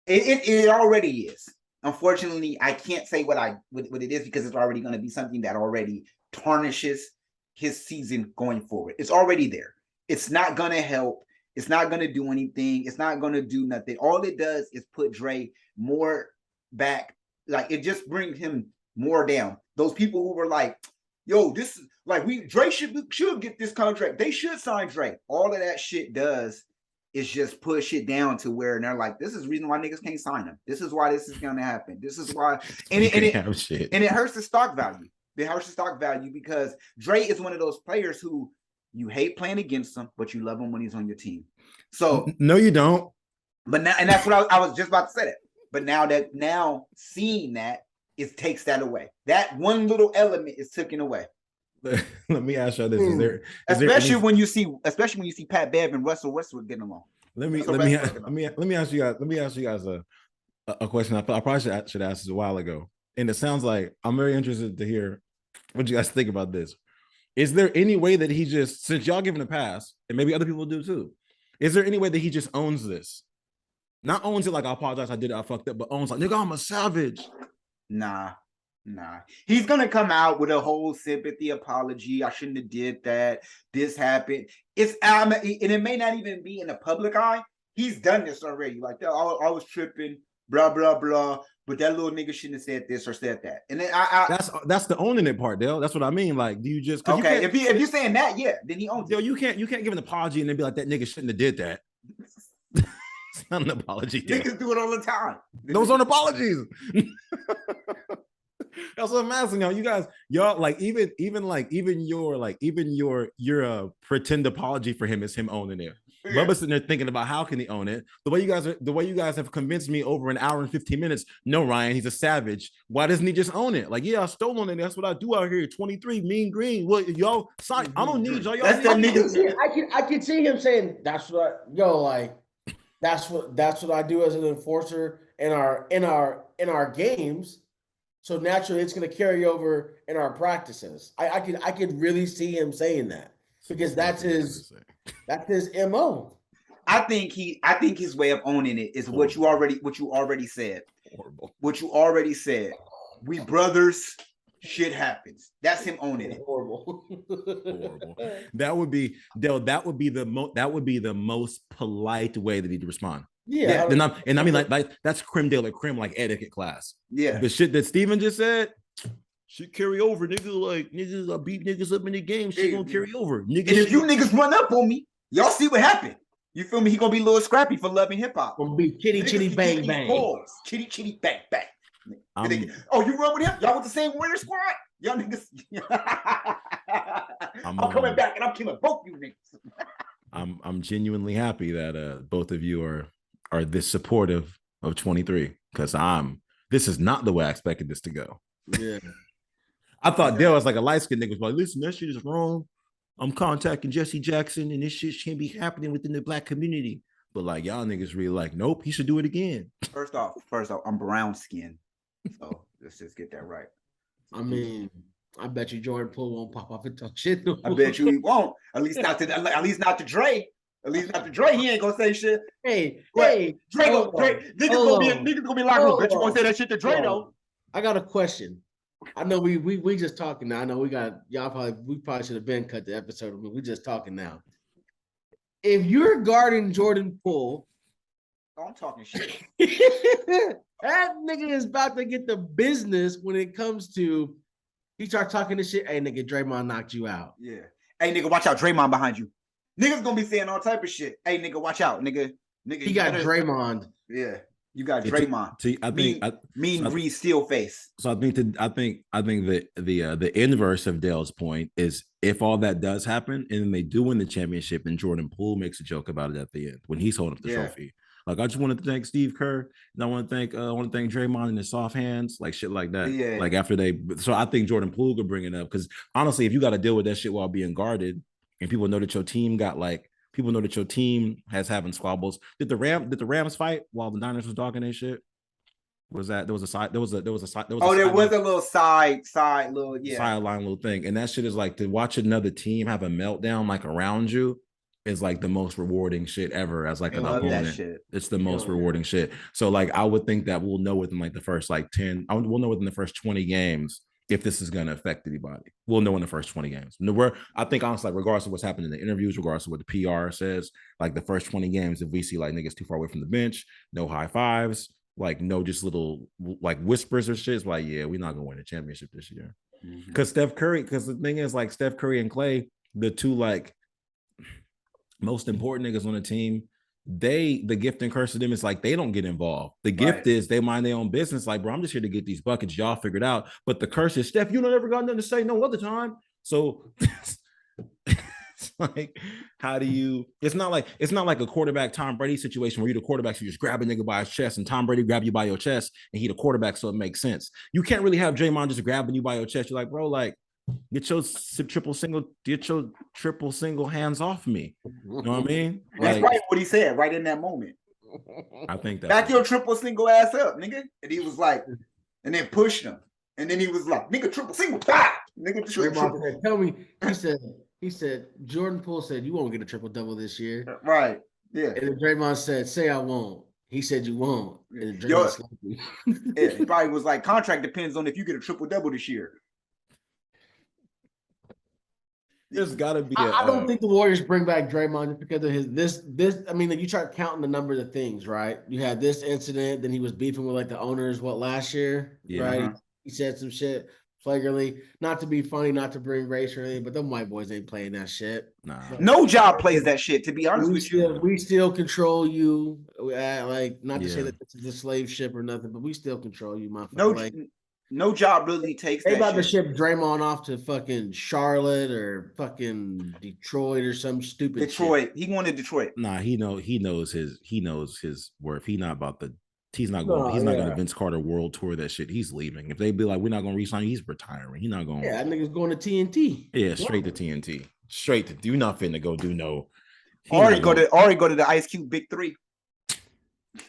it already is. Unfortunately, I can't say what it is because it's already going to be something that already tarnishes his season going forward. It's already there. It's not going to help. It's not going to do anything. It's not going to do nothing. All it does is put Dre more back. Like, it just brings him more down. Those people who were like, yo, this is like, Dre should get this contract. They should sign Dre. All of that shit does is just push it down to where, and they're like, this is the reason why niggas can't sign him. This is why this is going to happen. This is why. And it hurts the stock value. It hurts the stock value because Dre is one of those players who you hate playing against him, but you love him when he's on your team. So no, you don't. But now, and that's what I was just about to say that. But now seeing that, it takes that away. That one little element is taken away. Let me ask you this: especially when you see Pat Bev and Russell Westbrook getting along. Let me ask you guys a question. I probably should ask this a while ago, and it sounds like I'm very interested to hear what you guys think about this. Is there any way that he just, since y'all giving a pass, and maybe other people do too, is there any way that he just owns this? Not owns it like I apologize, I did it, I fucked up, but owns like, nigga, I'm a savage. Nah. He's gonna come out with a whole sympathy apology. I shouldn't have did that. This happened. And it may not even be in the public eye. He's done this already. Like, I was tripping, blah blah blah. But that little nigga shouldn't have said this or said that. And then that's the owning it part, Dale. That's what I mean. Like, do you just okay? If you're saying that, yeah, then he owns it. Dale, you can't give an apology and then be like, that nigga shouldn't have did that. It's not an apology. Dale. Niggas do it all the time. Those aren't apologies. That's what I'm asking y'all. Like, even your pretend apology for him is him owning it. Yeah. Bubba's sitting there thinking about how can he own it. The way you guys have convinced me over an hour and 15 minutes. No, Ryan, he's a savage. Why doesn't he just own it? Like, yeah, I stole on it. That's what I do out here. 23, mean green. What y'all? Sorry, I don't need y'all. That's that nigga. I can see him saying, "That's what that's what I do as an enforcer in our games." So naturally, it's going to carry over in our practices. I could really see him saying that because that's his MO. I think his way of owning it is what you already said. Horrible. What you already said. We brothers. Shit happens. That's him owning it. Horrible. That would be the most polite way that he'd respond. Yeah. I mean, like that's creme de la creme, like etiquette class. Yeah. The shit that Steven just said should carry over, nigga. Like, niggas, I beat niggas up in the game. Shit gonna carry over. Niggas, and if you niggas run up on me, y'all see what happened. You feel me? He gonna be a little scrappy for loving hip hop. Gonna be chitty bang bang. Chitty bang bang. Oh, you run with him? Y'all with the same Warrior squad? Y'all niggas. I'm coming back and I'm killing both you niggas. I'm genuinely happy that both of you are this supportive of 23 because this is not the way I expected this to go. Yeah. I thought Dale was like a light-skinned nigga was like, listen, that shit is wrong. I'm contacting Jesse Jackson and this shit can't be happening within the black community. But like y'all niggas really like, nope, he should do it again. First off, I'm brown skinned. So let's just get that right. I mean, I bet you Jordan Poole won't pop up and talk shit. No. I bet you he won't. At least not to Dre. At least not to Dre. He ain't gonna say shit. Hey, Dre niggas gonna be like, oh, bet you won't say that shit to Dre though. I got a question. I know we just talking now. I know we probably should have been cut the episode, but we just talking now. If you're guarding Jordan Poole, I'm talking shit. That nigga is about to get the business when it comes to he starts talking this shit. Hey, nigga, Draymond knocked you out. Yeah. Hey, nigga, watch out. Draymond behind you. Niggas gonna be saying all type of shit. Hey, nigga, watch out, nigga. He got Draymond. Yeah, you got Draymond. I think mean green steel face. So I think that the inverse of Dale's point is if all that does happen and then they do win the championship and Jordan Poole makes a joke about it at the end when he's holding up the trophy. Like I just wanted to thank Steve Kerr, and I want to thank Draymond and his soft hands, like shit like that. Yeah. Like after so I think Jordan Poole could bring it up because honestly, if you got to deal with that shit while being guarded, and people know that your team has having squabbles. Did the Rams fight while the Niners was dogging their shit? Was that there was a little sideline little thing, and that shit is like to watch another team have a meltdown like around you is like the most rewarding shit ever as like an opponent. It's the most rewarding shit. So like I would think that we'll know within like the first like 10, we'll know within the first 20 games if this is going to affect anybody. We'll know in the first 20 games. I think honestly, like regardless of what's happening in the interviews, regardless of what the PR says, like the first 20 games, if we see like niggas too far away from the bench, no high fives, like no just little like whispers or shit, it's like, yeah, we're not gonna win the championship this year. Because the thing is like Steph Curry and Clay, the two like most important niggas on the team, the gift and curse of them is like they don't get involved. The gift is they mind their own business. Like, bro, I'm just here to get these buckets. Y'all figured out. But the curse is Steph, you don't ever got nothing to say no other time. So it's like, how do you? It's not like a quarterback Tom Brady situation where you're the quarterback, so you just grab a nigga by his chest, and Tom Brady grab you by your chest, and he the quarterback, so it makes sense. You can't really have Draymond just grabbing you by your chest. You're like, bro, like. Get your triple single hands off me. You know what I mean? That's right what he said right in that moment. I think that back your triple single ass up, nigga. And he was like, and then pushed him. And then he was like, nigga, triple single, pop! Nigga, triple. Said, tell me, he said, Jordan Poole said, you won't get a triple double this year. Right. Yeah. And then Draymond said, say I won't. He said you won't. And Draymond yeah, he probably was like, contract depends on if you get a triple double this year. There's got to be. I don't think the Warriors bring back Draymond just because of his this. I mean, like you start counting the number of things, right? You had this incident, then he was beefing with like the owners. Last year, right? He said some shit flagrantly. Not to be funny, not to bring race or anything, but them white boys ain't playing that shit. Nah. No job plays that shit. To be honest with you, we still control you. Like not to say that this is a slave ship or nothing, but we still control you, motherfucker. No job really takes. They about to ship Draymond off to fucking Charlotte or fucking Detroit or some stupid Detroit. Shit. He wanted Detroit. Nah, he knows his worth. He's not going to Vince Carter World Tour that shit. He's leaving. If they be like, we're not gonna re-sign, he's retiring. He's not going. Yeah, that nigga's going to TNT. Yeah, straight to TNT. Straight to. You're not finna go do no. Already go to the Ice Cube Big Three.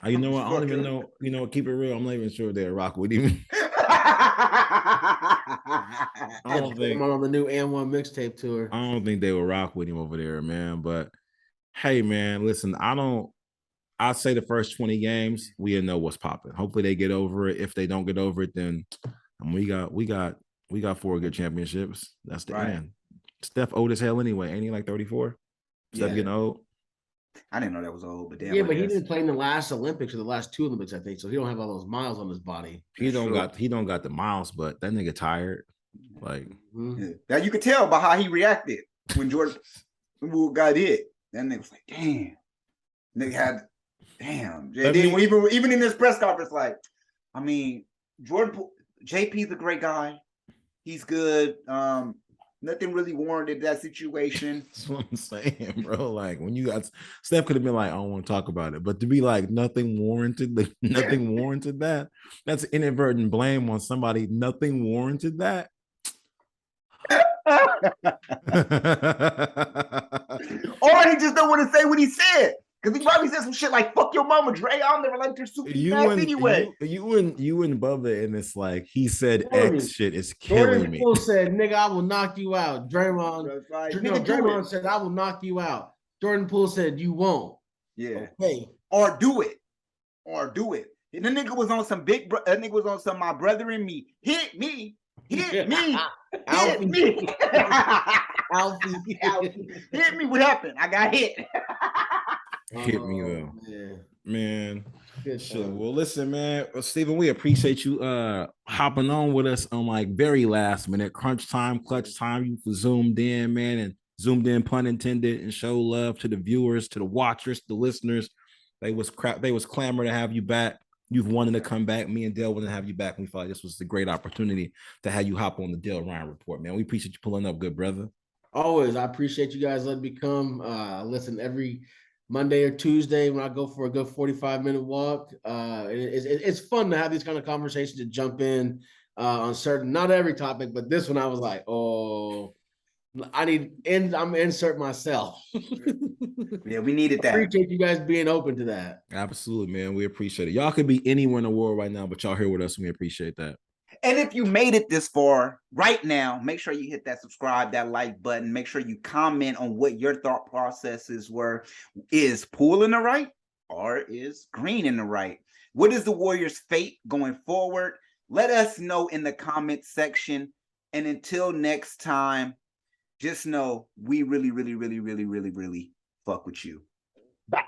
You know what? I don't even know. You know, keep it real. I'm not even sure they'll rock with him. I don't think on the new N1 mixtape tour. I don't think they will rock with him over there, man. But hey, man, listen, I'd say the first 20 games, we'll know what's popping. Hopefully they get over it. If they don't get over it, then we got 4 good championships. That's the end. Steph old as hell anyway. Ain't he like 34? Steph getting old. I didn't know that was old, but damn. Yeah, but he didn't play in the last Olympics or the last 2 Olympics, I think. So he don't have all those miles on his body. He don't got the miles, but that nigga tired. Like now you could tell by how he reacted when Jordan got hit. That nigga was like, damn. Nigga had even in this press conference, like, I mean, JP's a great guy. He's good. Nothing really warranted that situation. That's what I'm saying, bro. Like when you got Steph could have been like, I don't want to talk about it, but to be like nothing warranted that. That's inadvertent blame on somebody. Nothing warranted that. Or he just don't want to say what he said. Because he probably said some shit like, fuck your mama, Dre. I'll never like your super fast anyway. You and Bubba, and it's like, he said X shit is killing me. Jordan said, nigga, I will knock you out. Draymond said, I will knock you out. Jordan Poole said, you won't. Yeah. Okay. Or do it. And the nigga was on some nigga was on some my brother and me. Hit me. Hit me. Hit me. Alfie. Hit me. What happened? I got hit. Hit me though, man. Shit. Well, listen, man. Steven, we appreciate you hopping on with us on like very last minute, crunch time, clutch time. You zoomed in, man, and zoomed in, pun intended, and show love to the viewers, to the watchers, the listeners. They was clamor to have you back. You've wanted to come back. Me and Dale wanted to have you back. We felt like this was a great opportunity to have you hop on the Dale Ryan Report, man. We appreciate you pulling up, good brother. Always, I appreciate you guys letting me come. Listen, Monday or Tuesday when I go for a good 45-minute walk. It's fun to have these kind of conversations to jump in on certain, not every topic, but this one I was like, oh, I'm insert myself. Yeah, we needed that. Appreciate you guys being open to that. Absolutely, man. We appreciate it. Y'all could be anywhere in the world right now, but y'all here with us, and we appreciate that. And if you made it this far right now, make sure you hit that subscribe, that like button. Make sure you comment on what your thought processes were. Is Poole in the right or is Green in the right? What is the Warriors' fate going forward? Let us know in the comment section. And until next time, just know we really, really, really, really, really, really fuck with you. Bye.